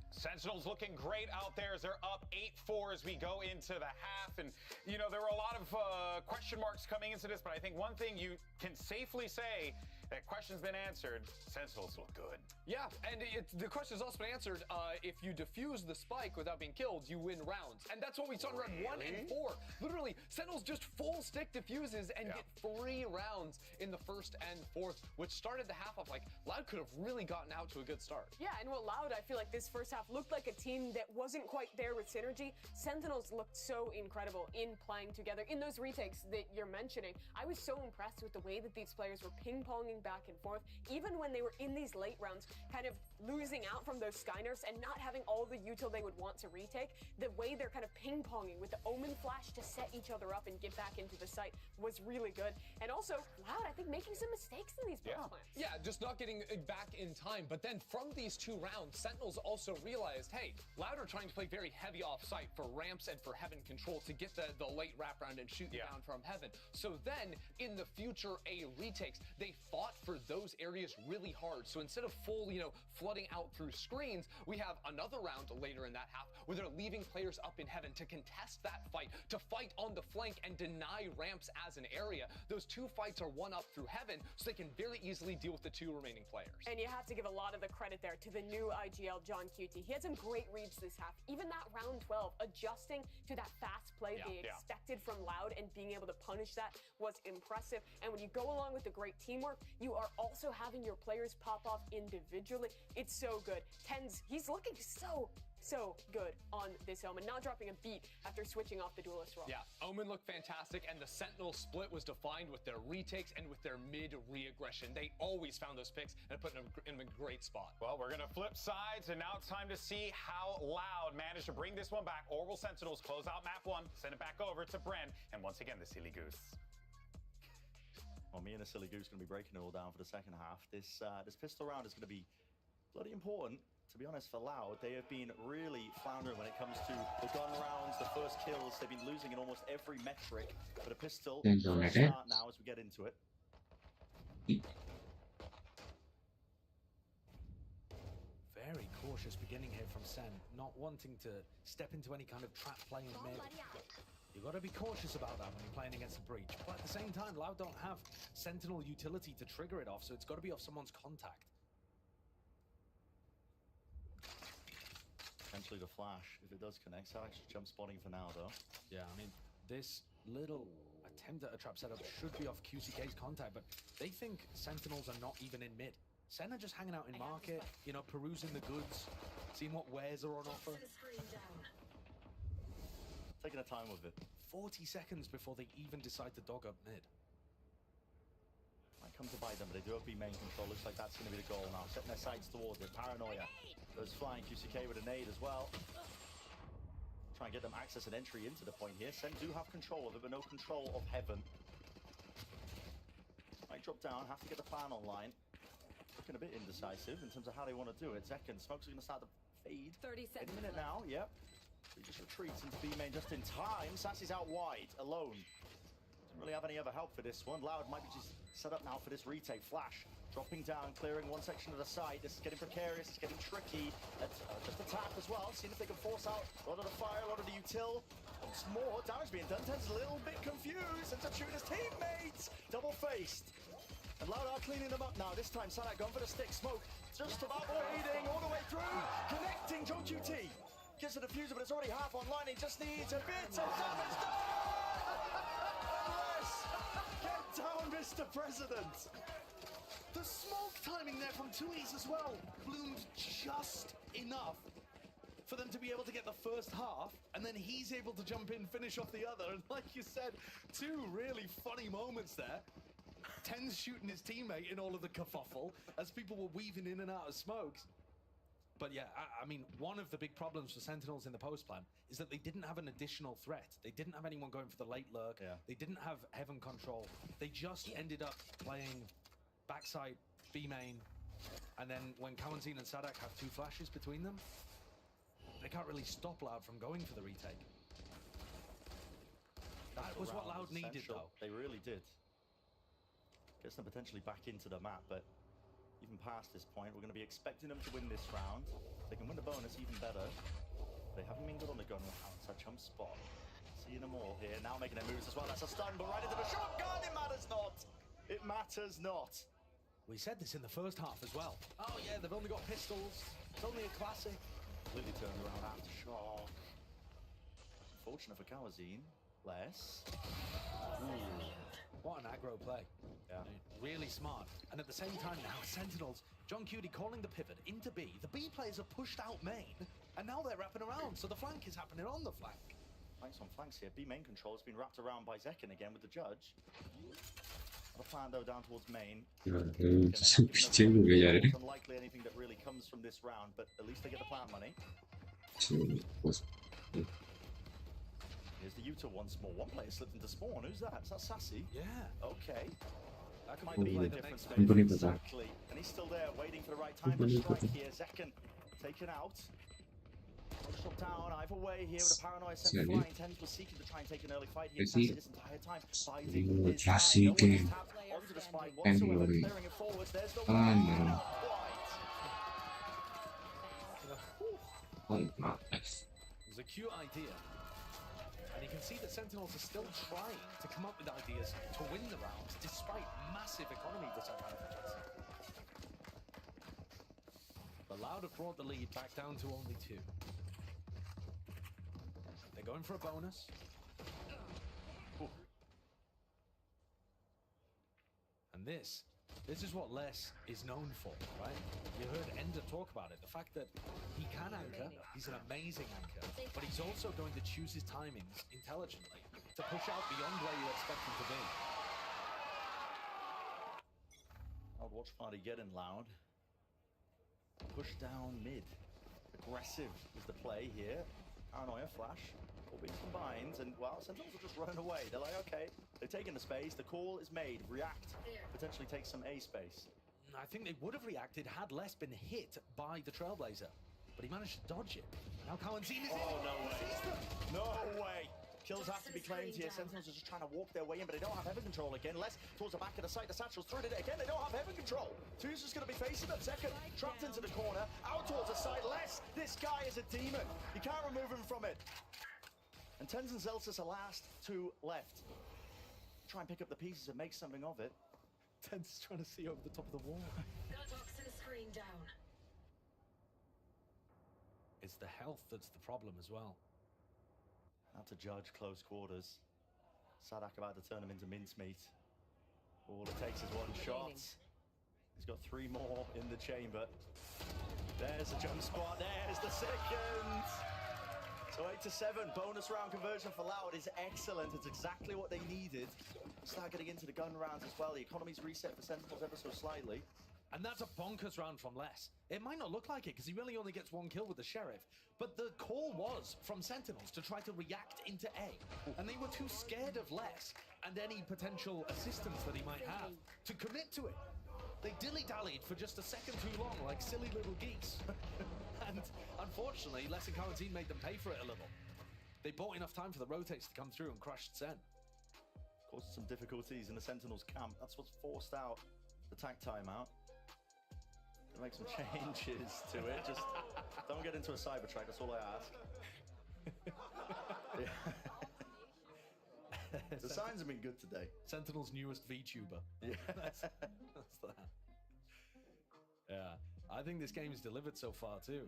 Sentinels looking great out there as they're up 8-4 as we go into the half. And, you know, there were a lot of question marks coming into this, but I think one thing you can safely say, that question's been answered. Sentinels look good. Yeah, and the question's also been answered. If you defuse the spike without being killed, you win rounds. And that's what we saw in round 1 and 4. Literally, Sentinels just full stick defuses and get 3 rounds in the first and fourth, which started the half off like Loud could have really gotten out to a good start. Yeah, and what Loud, I feel like this first half looked like a team that wasn't quite there with synergy. Sentinels looked so incredible in playing together. In those retakes that you're mentioning, I was so impressed with the way that these players were ping-ponging back and forth, even when they were in these late rounds, kind of losing out from those sky nerfs and not having all the util they would want to retake. The way they're kind of ping-ponging with the Omen flash to set each other up and get back into the site was really good. And also, Loud, I think, making some mistakes in these both plans. Yeah, just not getting back in time. But then from these 2 rounds, Sentinels also realized, hey, Loud are trying to play very heavy off-site for ramps and for heaven control to get the late wrap round and shoot down from heaven. So then, in the future A retakes, they fought for those areas really hard. So instead of full, flooding out through screens, we have another round later in that half where they're leaving players up in heaven to contest that fight, to fight on the flank and deny ramps as an area. Those 2 fights are one up through heaven, so they can very easily deal with the 2 remaining players. And you have to give a lot of the credit there to the new IGL, John QT. He had some great reads this half. Even that round 12, adjusting to that fast play they expected from Loud and being able to punish that was impressive. And when you go along with the great teamwork, you are also having your players pop off individually. It's so good. Tens, he's looking so good on this Omen, not dropping a beat after switching off the duelist role. Yeah, Omen looked fantastic, and the Sentinel split was defined with their retakes and with their mid re-aggression. They always found those picks and put them in a great spot. Well, we're going to flip sides, and now it's time to see how Loud managed to bring this one back. Or will Sentinels close out map 1, send it back over to Bren, and once again, the Silly Goose. Well, me and the Silly Goose going to be breaking it all down for the second half. This pistol round is going to be bloody important. To be honest, for Loud, they have been really floundering when it comes to the gun rounds, the first kills. They've been losing in almost every metric. But a pistol, start now as we get into it. Very cautious beginning here from Sen, not wanting to step into any kind of trap play in mid. You've got to be cautious about that when you're playing against a breach. But at the same time, Loud don't have Sentinel utility to trigger it off, so it's got to be off someone's contact. Potentially the flash, if it does connect. So actually jump spotting for now, though. Yeah, I mean, this little attempt at a trap setup should be off QCK's contact, but they think Sentinels are not even in mid. Sen are just hanging out in market, perusing the goods, seeing what wares are on offer. Taking a time with it. 40 seconds before they even decide to dog up mid. Might come to bite them, but they do have B main control. Looks like that's going to be the goal now. Setting their sights towards it. Paranoia goes flying. QCK with a nade as well. Try and get them access and entry into the point here. Sen do have control of it, but no control of Heaven. Might drop down, have to get the plan online. Looking a bit indecisive in terms of how they want to do it. Zekken, Smokes are going to start to fade. 30 seconds. Any minute now, yep. He just retreats into B main just in time. Sassy's out wide, alone. Doesn't really have any other help for this one. Loud might be just set up now for this retake. Flash dropping down, clearing one section of the site. This is getting precarious, it's getting tricky. Let's just attack as well, seeing if they can force out a lot of the fire, a lot of the util. Once more damage being done. Ten's a little bit confused, and to shoot his teammates. Double-faced. And Loud are cleaning them up now. This time, Sadak gone for the stick. Smoke just about waiting all the way through. Connecting Joe QT. Gets the diffuser, but it's already half online. He just needs a bit of damage done. Yes! Get down, Mr. President. The smoke timing there from 2E's as well bloomed just enough for them to be able to get the first half, and then he's able to jump in, finish off the other. And like you said, two really funny moments there. Ten's shooting his teammate in all of the kerfuffle as people were weaving in and out of smokes. But yeah, I mean, one of the big problems for Sentinels in the post plan is that they didn't have an additional threat. They didn't have anyone going for the late lurk. Yeah. They didn't have Heaven control. They just ended up playing backside, B main, and then when Kawanzin and Sadak have two flashes between them, they can't really stop Loud from going for the retake. That was what Loud needed, though. They really did. Gets them potentially back into the map, but even past this point, we're going to be expecting them to win this round. If they can win the bonus, even better. They haven't been good on the gun round, such jump spot. Seeing them all here, now making their moves as well. That's a stun, but right into the shotgun, it matters not. It matters not. We said this in the first half as well. Oh yeah, they've only got pistols. It's only a classic. Completely turned around after shock. Unfortunate for Kawazine. Less. What an aggro play. Yeah. Really smart. And at the same time now, Sentinels, John Cutie calling the pivot into B. The B players are pushed out main, and now they're wrapping around, so the flank is happening on the flank. Flanks on flanks here. B main control has been wrapped around by Zekken again with the judge. The plan though down towards main. It's unlikely anything that really comes from this round, but at least they get the plan money. Here's the Utah once more. One player slipped into spawn. Who's that? Is that Sassy? Yeah. Okay. That Might could be be the the difference next maker. Exactly. And he's still there waiting for the right time to strike here. Zekken taken out. Shot down either way here with a paranoia sent flying. Tens was seeking to try and take an early fight here. Sassy this entire time fighting his time. No one is tapped onto the spine whatsoever. Clearing it forwards. There's the one. There's a cute idea. And you can see that Sentinels are still trying to come up with ideas to win the round, despite massive economy disadvantages. But Loud have brought the lead back down to only 2. They're going for a bonus. Ooh. And this is what Les is known for, right? You heard Ender talk about it. The fact that he can anchor, he's an amazing anchor, but he's also going to choose his timings intelligently to push out beyond where you expect him to be. Old WatchParty getting Loud. Push down mid. Aggressive is the play here. Paranoia flash. All being combined, and well, Sentinels are just running away. They're like, okay, they're taking the space. The call is made. React. Potentially take some A space. I think they would have reacted had Les been hit by the Trailblazer, but he managed to dodge it. Now Kawanzin is in. Oh, no way. No way. Kills have to be claimed here. Sentinels are just trying to walk their way in, but they don't have heaven control again. Les towards the back of the site. The Satchel's through it again. They don't have heaven control. Two's just going to be facing them. Zekken trapped into the corner. Out towards the site. Les, this guy is a demon. You can't remove him from it. And Tens and Zelsis are last 2 left. Try and pick up the pieces and make something of it. Tens is trying to see over the top of the wall. Screen down. It's the health that's the problem as well. Out to judge close quarters. Sadak about to turn him into mincemeat. All it takes is one shot. He's got 3 more in the chamber. There's the jump spot. There's the second. So 8-7, bonus round conversion for Loud is excellent. It's exactly what they needed. Start getting into the gun rounds as well. The economy's reset for Sentinels ever so slightly. And that's a bonkers round from Les. It might not look like it because he really only gets one kill with the Sheriff, but the call was from Sentinels to try to react into A, and they were too scared of Les and any potential assistance that he might have to commit to it. They dilly-dallied for just a second too long, like silly little geese. And unfortunately, Les and Quarantine made them pay for it a little. They bought enough time for the rotates to come through and crushed Sen. Caused some difficulties in the Sentinels camp. That's what's forced out the tag timeout. Gonna make some changes to it. Just don't get into a cyber track, that's all I ask. The signs have been good today. Sentinel's newest VTuber. Yeah. That's that. Yeah, I think this game's delivered so far too.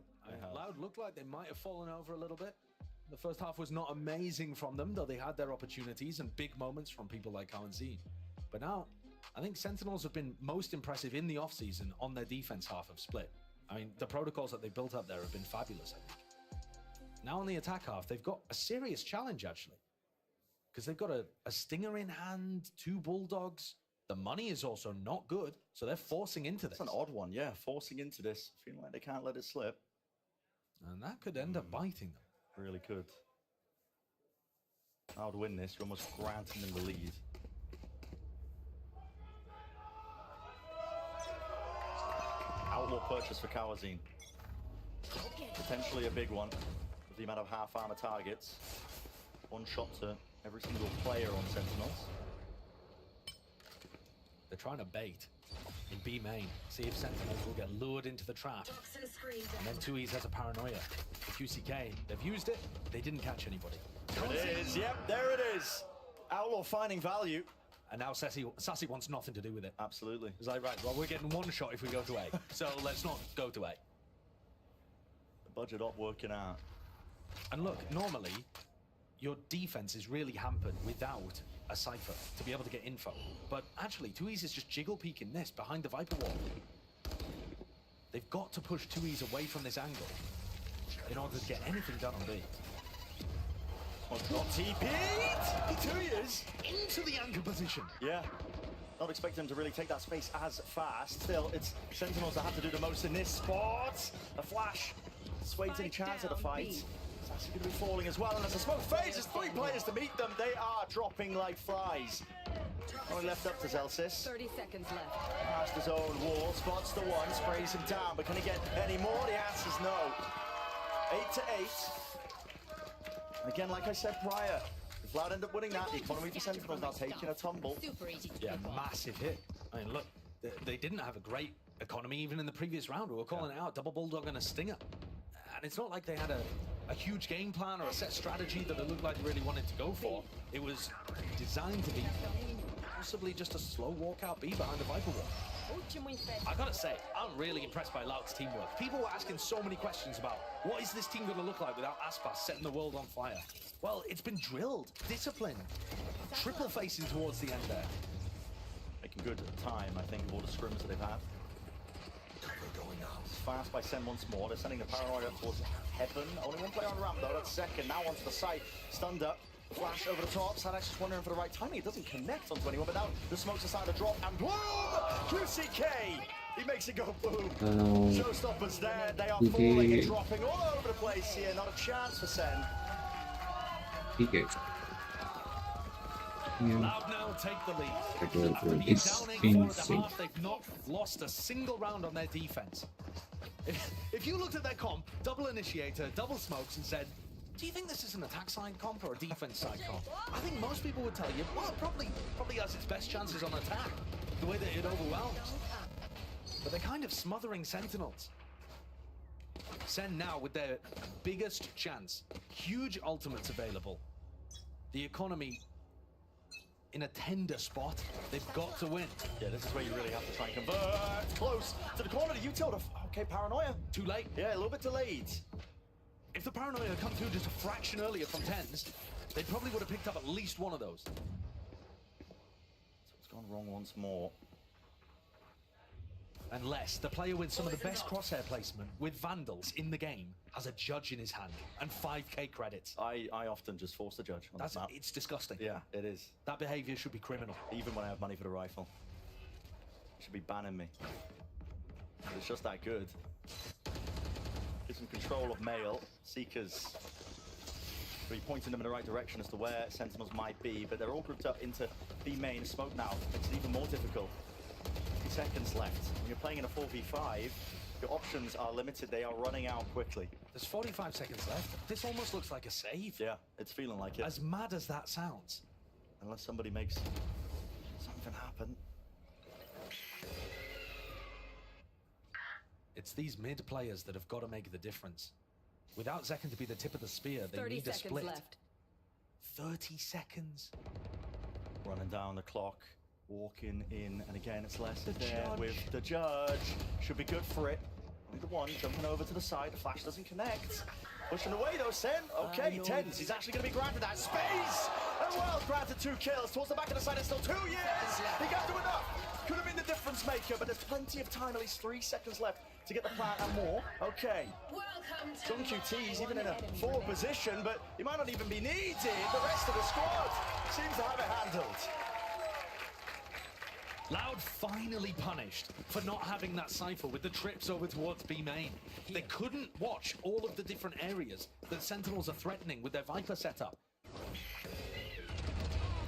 Loud looked like they might have fallen over a little bit. The first half was not amazing from them, though they had their opportunities and big moments from people like Kalanzine. But now, I think Sentinels have been most impressive in the offseason on their defense half of Split. I mean, the protocols that they built up there have been fabulous, I think. Now on the attack half, they've got a serious challenge, actually. Because they've got a Stinger in hand, 2 Bulldogs. The money is also not good, so they're forcing into this. It's an odd one, yeah. Forcing into this. Feeling like they can't let it slip. And that could end up biting them. Really could. I would win this. You're almost granting them the lead. Outlaw purchase for Kawazine. Potentially a big one with the amount of half armor targets. One shot to every single player on Sentinels. They're trying to bait in B main. See if Sentinels will get lured into the trap. And then 2E's has a paranoia. For QCK, they've used it. They didn't catch anybody. There it is. Yep, there it is. Outlaw finding value. And now Sassy wants nothing to do with it. Absolutely. It's like, right, well, we're getting one shot if we go to A. So let's not go to A. The budget op working out. And look, normally, your defense is really hampered without a Cypher to be able to get info. But actually, 2E's is just jiggle peeking this behind the Viper wall. They've got to push 2E's away from this angle in order to get anything done on B. Not TP'd! 2 years! Into the anchor position. Yeah. Not expecting them to really take that space as fast. Still, it's Sentinels that have to do the most in this spot. A flash. Swade's any chance of the fight. Sassy going to be falling as well. And as the smoke fades, there's 3 players to meet them. They are dropping like flies. Only left up to Zelsis. 30 seconds left. Past his own wall, spots the one, sprays him down. But can he get any more? The answer's no. 8-8. Again, like I said prior, if Loud end up winning that, the economy for Sentinels now taking a tumble. Yeah, massive hit. I mean, look, they didn't have a great economy even in the previous round. We were calling it out, double Bulldog and a Stinger. And it's not like they had a huge game plan or a set strategy that it looked like they really wanted to go for. It was designed to be possibly just a slow walkout B behind the Viper wall. I gotta say, I'm really impressed by Loud's teamwork. People were asking so many questions about what is this team gonna look like without Aspas setting the world on fire? Well, it's been drilled, disciplined, triple facing towards the end there. Making good time, I think, of all the scrims that they've had. Fast by Sen once more. They're sending the paranoid up towards heaven. Only one player on the ramp though, that's second. Now onto the side, stunned up. Flash over the top. Sadax just wondering for the right timing. It doesn't connect onto anyone, but now the smoke's aside the drop and boom! QCK! He makes it go boom. Showstoppers there. They are falling and dropping all over the place here. Not a chance for Sen. Loud now take the lead. After being down 8-4 at the half, they've not lost a single round on their defense. If you looked at their comp, double initiator, double smokes, and said, do you think this is an attack side comp or a defense side comp? I think most people would tell you, well, it probably has its best chances on attack, the way that it overwhelms. But they're kind of smothering Sentinels. Sen now with their biggest chance, huge ultimates available. The economy in a tender spot. They've got to win. Yeah, this is where you really have to try and convert. Close to the corner. You told her, okay, paranoia. Too late. Yeah, a little bit delayed. If the paranoia had come through just a fraction earlier from 10s, they probably would have picked up at least one of those. So it's gone wrong once more. Unless the player with some of the best crosshair placement with Vandals in the game has a judge in his hand and 5k credits. I often just force the judge on the map. It's disgusting. Yeah, it is. That behavior should be criminal. Even when I have money for the rifle. It should be banning me. But it's just that good. Gives him control of Mail. Seekers. Really pointing them in the right direction as to where Sentinels might be, but they're all grouped up into B main. Smoke now makes it even more difficult. 50 seconds left. When you're playing in a 4v5, your options are limited. They are running out quickly. There's 45 seconds left. This almost looks like a save. Yeah, it's feeling like it. As mad as that sounds. Unless somebody makes something happen. It's these mid players that have got to make the difference. Without Zekken to be the tip of the spear, they 30 need a seconds split. left. 30 seconds. Running down the clock, walking in, and again it's Lester there with the judge. Should be good for it. Only the one jumping over to the side. The flash doesn't connect. Pushing away though, Sen. Okay, Tens. He's actually going to be granted that space. And well, granted 2 kills. Towards the back of the side, it's still 2 years. He can't do enough. Could have been the difference maker, but there's plenty of time, at least 3 seconds left to get the plant and more. Okay. John QT's even in a forward position, but he might not even be needed. The rest of the squad seems to have it handled. Loud finally punished for not having that cypher with the trips over towards B main. They couldn't watch all of the different areas that Sentinels are threatening with their Viper setup.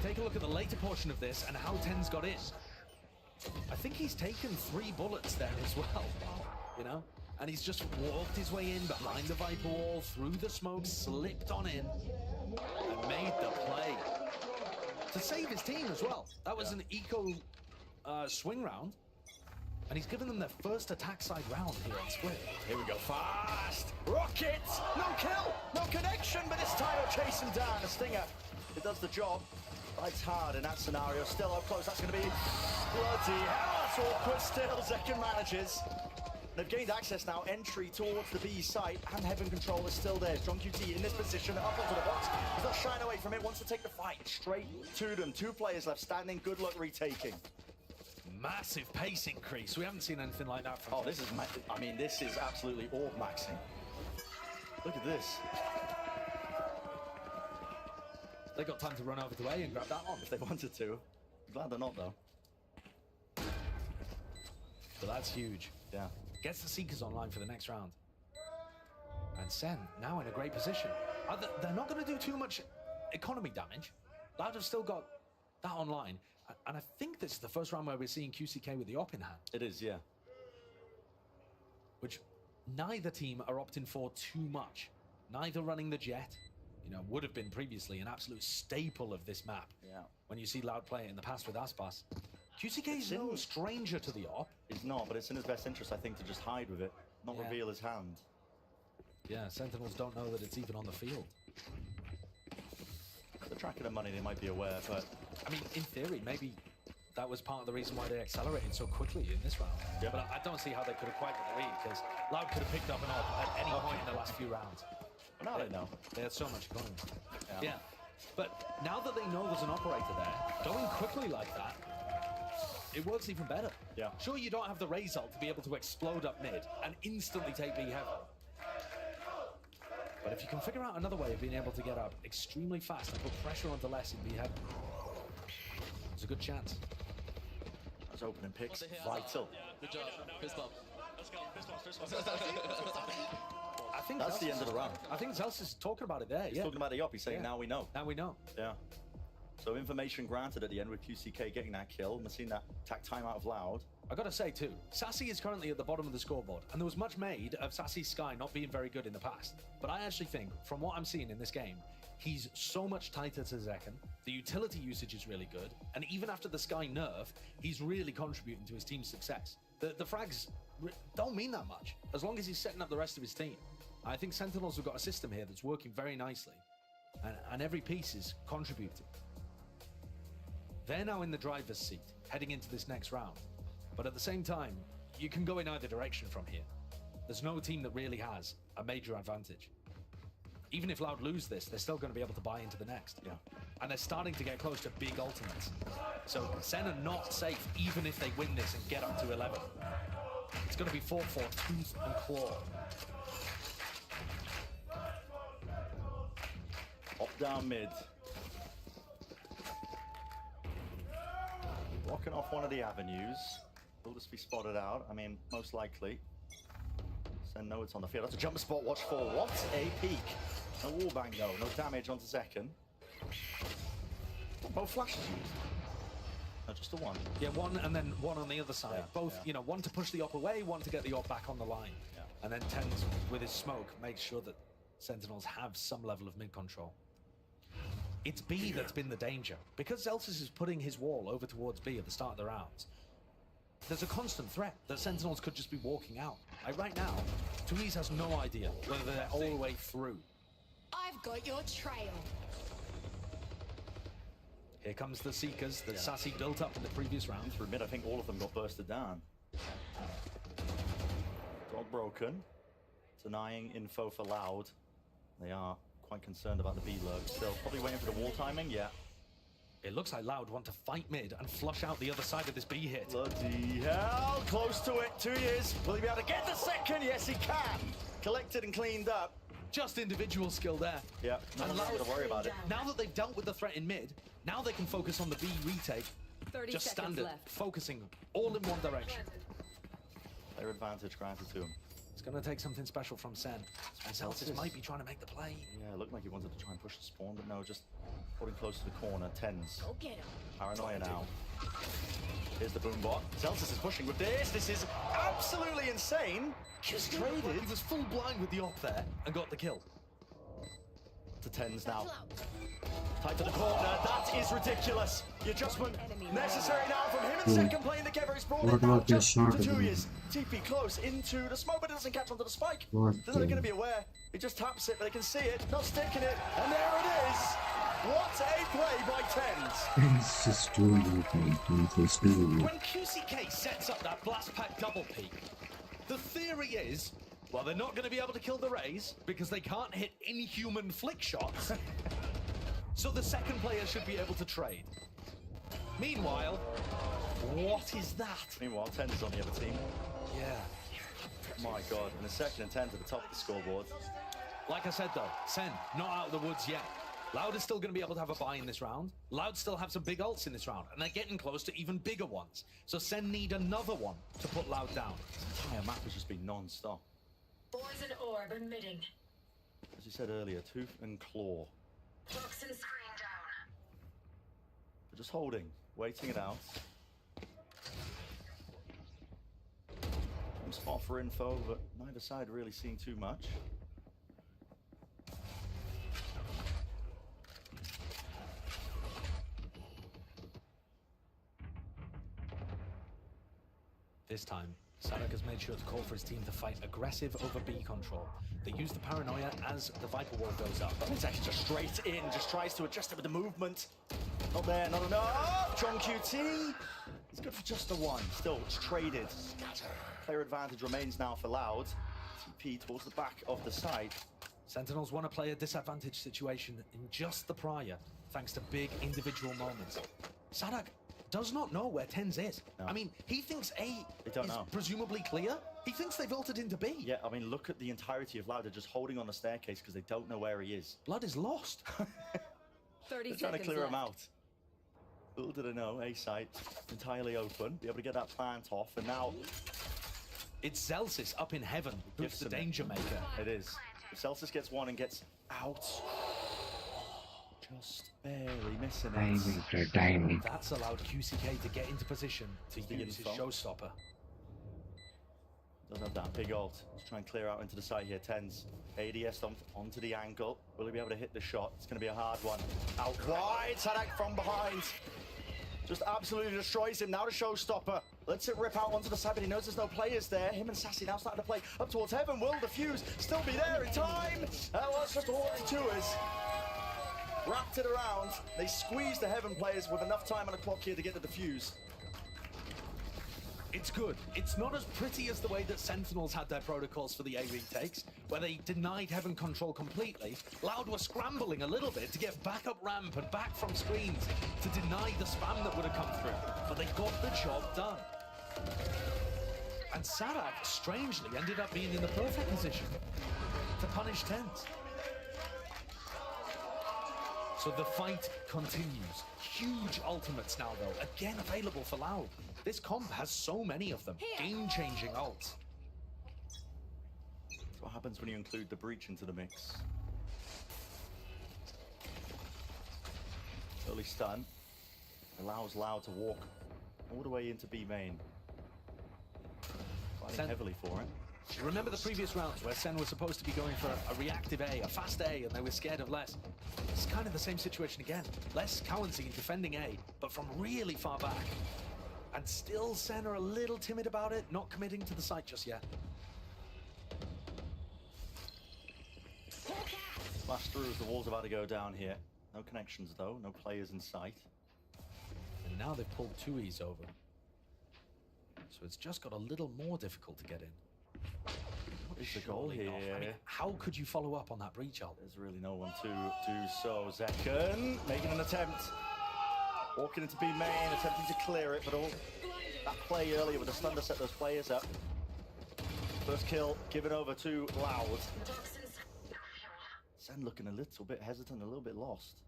Take a look at the later portion of this and how Ten's got in. I think he's taken 3 bullets there as well, you know? And he's just walked his way in behind the Viper wall, through the smoke, slipped on in, and made the play. To save his team as well. That was an eco swing round. And he's given them their first attack side round here on Split. Here we go, fast! Rocket! No kill! No connection, but this time they'll chase him down. The Stinger, it does the job. Bites hard in that scenario. Still up close, that's going to be bloody hell. That's awkward still. Zekken manages. They've gained access now, entry towards the B site, and Heaven Control is still there. John QT in this position, up onto the box. He's not shying away from it, wants to take the fight straight to them. 2 players left standing, good luck retaking. Massive pace increase. We haven't seen anything like that from this is, I mean, this is absolutely orb maxing. Look at this. They got time to run over to A and grab that one. If they wanted to. Glad they're not, though. But that's huge. Yeah. Gets the Seekers online for the next round. And Sen now in a great position. They're not going to do too much economy damage. Loud have still got that online. And I think this is the first round where we're seeing QCK with the op in hand. It is, yeah. Which neither team are opting for too much. Neither running the jet, you know, would have been previously an absolute staple of this map. Yeah. When you see Loud play it in the past with Aspas. QCK is no stranger to the op. He's not, but it's in his best interest, I think, to just hide with it, not reveal his hand. Yeah, Sentinels don't know that it's even on the field. The tracking of money, they might be aware, but... I mean, in theory, maybe that was part of the reason why they accelerated so quickly in this round. Yeah. But I don't see how they could have quite got the lead, because Loud could have picked up an op at any point in the last few rounds. Now they know. They had so much economy. Yeah. But now that they know there's an operator there, going quickly like that, it works even better. Yeah. Sure, you don't have the Raze ult to be able to explode up mid and instantly take B heaven. But if you can figure out another way of being able to get up extremely fast and put pressure onto less in B heaven, there's a good chance. Those opening picks, vital. Good job. Fist bump. Let's go. Fist bump. I think That's the end of the round. I think Zelsis is talking about it there, He's talking about the op, he's saying, now we know. Now we know. Yeah. So information granted at the end with QCK getting that kill. We've seen that tack time out of Loud. I gotta say too, Sassy is currently at the bottom of the scoreboard, and there was much made of Sassy's Sky not being very good in the past. But I actually think, from what I'm seeing in this game, he's so much tighter to Zekken, the utility usage is really good, and even after the Sky nerf, he's really contributing to his team's success. The frags don't mean that much, as long as he's setting up the rest of his team. I think Sentinels have got a system here that's working very nicely, and every piece is contributing. They're now in the driver's seat, heading into this next round. But at the same time, you can go in either direction from here. There's no team that really has a major advantage. even if Loud lose this, they're still going to be able to buy into the next. Yeah. And they're starting to get close to big ultimates. So SEN are not safe even if they win this and get up to 11. It's going to be fought for tooth and claw. Up, down, mid. Blocking off one of the avenues. Will this be spotted out? I mean, most likely. SEN know it's on the field. That's a jump spot. Watch for. What a peek. No wallbang though. No damage onto second. Both flashes used. No, just the one. Yeah, one and then one on the other side. Yeah, Both, yeah. you know, one to push the op away, one to get the op back on the line. Yeah. And then Tens, with his smoke, makes sure that Sentinels have some level of mid control. It's B that's been the danger. Because Zelsis is putting his wall over towards B at the start of the rounds, there's a constant threat that Sentinels could just be walking out. Like right now, Tuiz has no idea whether they're all the way through. I've got your trail. Here comes the Seekers that Sassy built up in the previous round. Through mid, I think all of them got bursted down. Dog broken. Denying info for Loud. They are quite concerned about the B lurk. Still, probably waiting for the wall timing, yeah. It looks like Loud want to fight mid and flush out the other side of this B hit. Bloody hell, close to it, 2 years. Will he be able to get the second? Yes, he can. Collected and cleaned up. Just individual skill there. Yeah, no one's going to worry about it. Now that they've dealt with the threat in mid, now they can focus on the B retake. 30 Just seconds standard, left. focusing all in one direction. Their advantage granted to him. It's going to take something special from Sen. Zelsis might be trying to make the play. Yeah, it looked like he wanted to try and push the spawn, but no, just holding close to the corner. Tens. Go get him. Paranoia now. Here's the boom bot. Zelsis is pushing with this. This is absolutely insane. Just traded. He was full blind with the op there and got the kill. To Tens now. Tight to the corner. That is ridiculous. The adjustment necessary now from him and second playing together. He's brought it now just to 2 years. TP close into the smoke, but it doesn't catch onto the spike. They're not going to be aware. He just taps it, but they can see it. Not sticking it. And there it is. What a play by Tens. It's just doing it. When QCK sets up that blast pack double peak, the theory is, well, they're not going to be able to kill the Rays because they can't hit inhuman flick shots. So the second player should be able to trade. Meanwhile, what is that? Meanwhile, Tens is on the other team. Yeah. My God, and the second and Tens at the top of the scoreboard. Like I said though, Sen, not out of the woods yet. Loud is still going to be able to have a buy in this round. Loud still have some big ults in this round, and they're getting close to even bigger ones. So Sen need another one to put Loud down. This entire map has just been non-stop. Poison orb emitting. As you said earlier, tooth and claw. Toxin screen down. They're just holding, waiting it out. Some spot for info, but neither side really seeing too much. This time, Sadak has made sure to call for his team to fight aggressive over B control. They use the paranoia as the Viper wall goes up. It's actually just straight in, just tries to adjust it with the movement. Not there, not enough. John QT. It's good for just the one. Still, it's traded. Player advantage remains now for Loud. TP towards the back of the side. Sentinels want to play a disadvantage situation in just the prior, thanks to big individual moments. Sadak does not know where Tens is. No. I mean, he thinks A don't is know. presumably clear. He thinks they've ulted into B. Yeah, I mean, look at the entirety of Loud. They're just holding on the staircase because they don't know where he is. Blood is lost. 30 They're trying to seconds clear him left. out. Little did I know, A site entirely open. Be able to get that plant off, and now It's Zelsis up in heaven, who's Gives the them it. danger maker. it is. If Celsius gets one and gets out, just barely missing it. Timing. That's allowed QCK to get into position to The use his info. showstopper. Doesn't have that big ult. Let's try and clear out into the side here. Tens. ADS onto the angle. Will he be able to hit the shot? It's going to be a hard one. Out wide. Sadak from behind. Just absolutely destroys him. Now the showstopper. Lets it rip out onto the side, but he knows there's no players there. Him and Sassy now starting to play up towards heaven. Will the fuse still be there in time? Well, it's just all to us. Wrapped it around. They squeeze the heaven players with enough time on the clock here to get the defuse. It's good. It's not as pretty as the way that Sentinels had their protocols for the A retakes, where they denied Heaven control completely. Loud were scrambling a little bit to get back up ramp and back from screens to deny the spam that would have come through, but they got the job done. And Sarak, strangely, ended up being in the perfect position to punish TenZ. So the fight continues. Huge ultimates now, though, again available for Loud. This comp has so many of them. Game-changing ults. That's what happens when you include the breach into the mix. Early stun allows Loud to walk all the way into B main. Fighting heavily for it. Remember the previous rounds where SEN was supposed to be going for a reactive A, a fast A, and they were scared of less? It's kind of the same situation again. Less Cowancy defending A, but from really far back. And still SEN are a little timid about it, not committing to the site just yet. Flash through as the wall's about to go down here. No connections though, no players in sight. And now they've pulled 2Es over. So it's just got a little more difficult to get in. What is the goal Surely here? not. I mean, how could you follow up on that breach ult? There's really no one to do so. Zekken making an attempt. Walking into B main, attempting to clear it, but all that play earlier with the stun to set those players up. First kill given over to Loud. SEN looking a little bit hesitant, a little bit lost.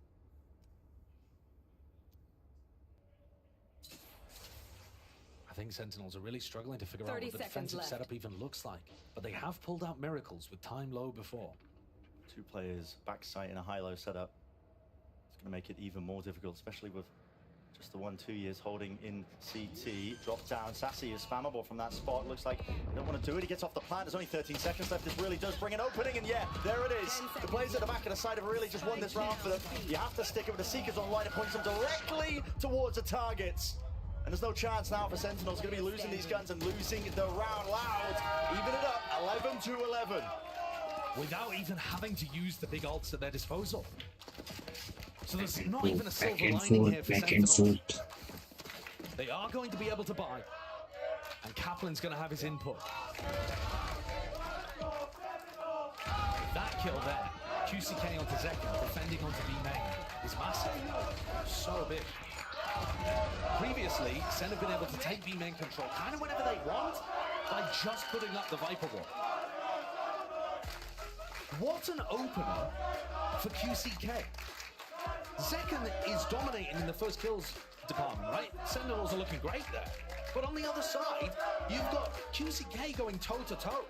I think Sentinels are really struggling to figure out 30 what the seconds defensive left. setup even looks like. But they have pulled out miracles with time low before. Two players backside in a high-low setup. It's going to make it even more difficult, especially with just the 1-2 years holding in CT. Drop down. Sassy is spammable from that spot. Looks like they don't want to do it. He gets off the plant. There's only 13 seconds left. This really does bring an opening, and yeah, there it is. The players at the back of the side have really just won this round for them. You have to stick it with the Seekers online. It points them directly towards the targets. And there's no chance now for Sentinels. Going to be losing these guns and losing the round. Loud. Even it up. 11-11. Without even having to use the big ults at their disposal. So there's not even a silver lining here for Sentinels. They are going to be able to buy. And Kaplan's going to have his input. That kill there, QCK onto Zekken, defending onto B main, is massive. So big. Previously, SEN have been able to take B main control kind of whenever they want by just putting up the Viper wall. What an opener for QCK. Zekken is dominating in the first kills department, right? Sentinels are looking great there. But on the other side, you've got QCK going toe-to-toe.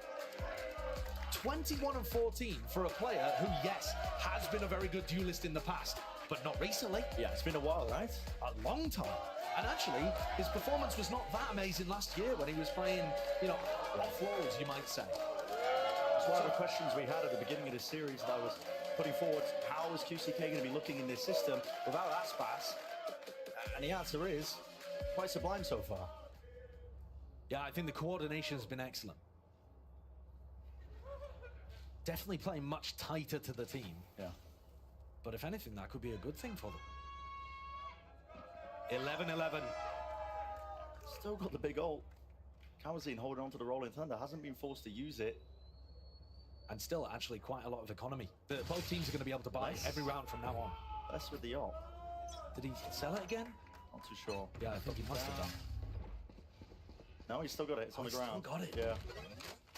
21-14 for a player who, yes, has been a very good duelist in the past, but not recently. Yeah, it's been a while, right? A long time. And actually, his performance was not that amazing last year when he was playing, you know, off-rolls, you might say. It's one of the questions we had at the beginning of this series that I was putting forward. How is QCK going to be looking in this system without Aspas? And the answer is quite sublime so far. Yeah, I think the coordination has been excellent. Definitely playing much tighter to the team. Yeah. But if anything, that could be a good thing for them. 11-11. Still got the big ult. Kawazine holding on to the Rolling Thunder, hasn't been forced to use it. And still actually quite a lot of economy. Both teams are going to be able to buy every round from now on. That's with the ult. Did he sell it again? Not too sure. Yeah, I think he must have done. No, he's still got it. It's on the ground. Still got it. Yeah.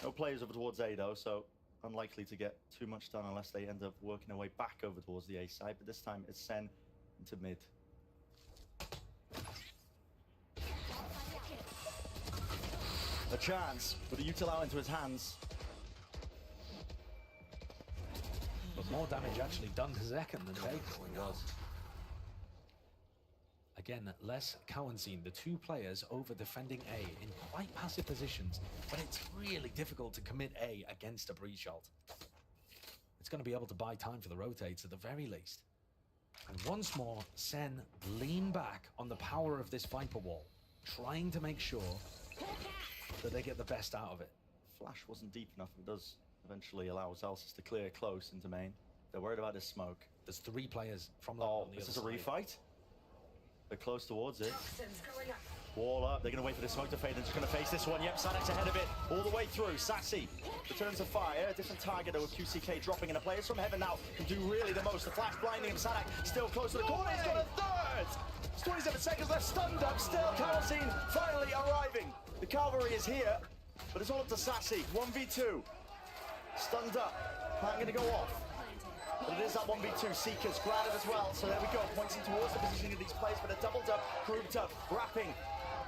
No players over towards A though, so unlikely to get too much done unless they end up working their way back over towards the A side. But this time it's SEN into mid. A chance with the util out into his hands. But more damage actually done to Zekken than taken. It was. Again, less Cowanzine, the two players over defending A in quite passive positions, but it's really difficult to commit A against a breach ult. It's going to be able to buy time for the rotates at the very least. And once more, SEN lean back on the power of this Viper wall, trying to make sure that they get the best out of it. Flash wasn't deep enough. It does eventually allow Zelsis to clear close into main. They're worried about this smoke. There's three players from Oh, on the this other is a side. refight? They're close towards it. Wall up, they're going to wait for the smoke to fade. They're just going to face this one. Yep, Sadak's ahead of it all the way through. Sassy returns to fire. A different target though with QCK dropping in. A players from heaven now can do really the most. The flash blinding him. Sadak still close to the corner. He's got a third. 27 seconds left. Stunned up. Still Carlsine finally arriving. The cavalry is here, but it's all up to Sassy. 1v2. Stunned up. Plan going to go off. But it is that 1v2. Seekers grounded as well. So there we go. Pointing towards the positioning of these players, but a doubled up, grouped up, wrapping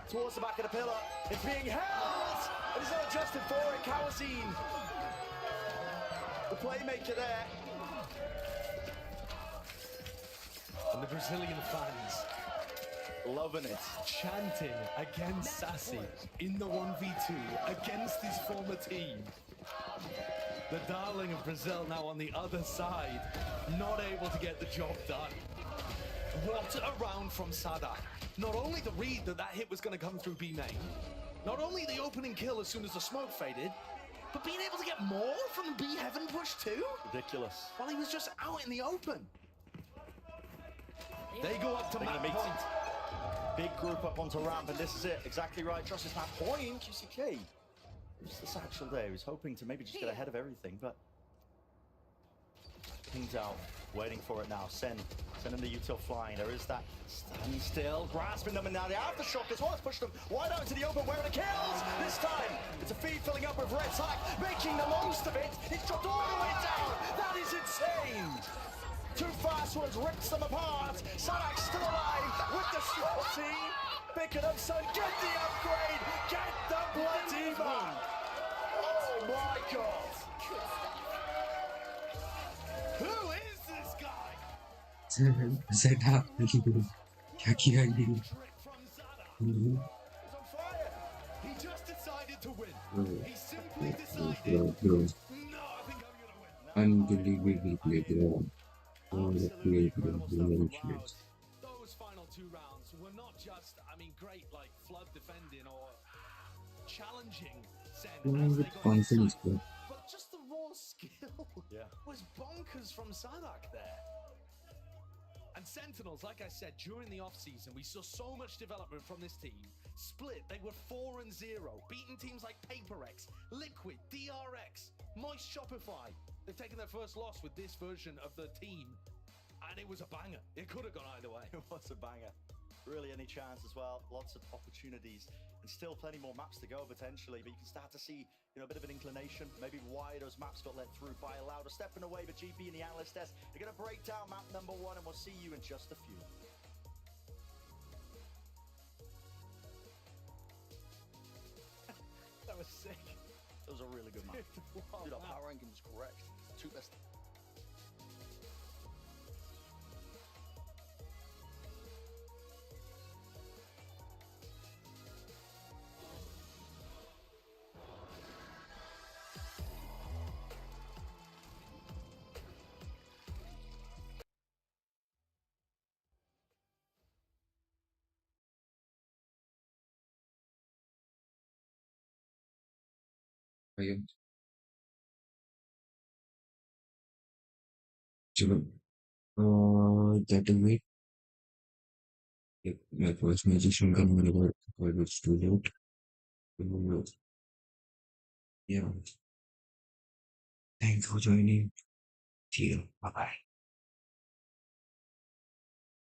towards the back of the pillar. It's being held! It is not adjusted for it. Kawazine, the playmaker there. And the Brazilian fans loving it. Chanting against Sassy in the 1v2 against his former team. The darling of Brazil now on the other side, not able to get the job done. What a round from Sadak. Not only the read that hit was going to come through B main, not only the opening kill as soon as the smoke faded, but being able to get more from the B heaven push too? Ridiculous. While he was just out in the open. They go up to map point. Big group up onto ramp, and this is it. Exactly right. Trust is map point. QCK. Just this actual day, he was hoping to maybe just get ahead of everything, but pings out, waiting for it now. Sending the util flying. There is that standstill, grasping them, and now the aftershock as well has pushed them wide out into the open, where it kills. This time, it's a feed filling up with red sack, making the most of it. It's dropped all the way down. That is insane. Two fast ones rips them apart. Sadak's still alive with the shorty. Pick it up, son. Get the upgrade. Get the bloody man. Oh my God. Who is this guy? Zeda, क्या किया ये? Trick from Zada. He's on fire. He just decided to win. He simply decided, Bro, no, I think I'm gonna win. unbelievably played, bro. Absolutely incredible stuff from Loud. Those final 2 rounds were not just, I mean, great like flood defending or challenging SEN as they got Confidence, inside, bro. but just the raw skill was bonkers from Sadak there. And Sentinels, like I said, during the off-season, we saw so much development from this team. Split, they were 4-0, beating teams like PaperX, Liquid, DRX, Moist Shopify. They've taken their first loss with this version of the team, and it was a banger. It could have gone either way. It was a banger. Really any chance as well. Lots of opportunities, and still plenty more maps to go potentially, but you can start to see, a bit of an inclination, maybe why those maps got let through by Louder. Stepping away, but GP and the analyst desk, they're going to break down map number 1, and we'll see you in just a few. That was sick. It was a really good map. Wow, Dude, our wow. power ranking was correct. 2 best. चलो that way my first magician gun whenever I was too late. Yeah, thanks for joining. See you. Bye bye.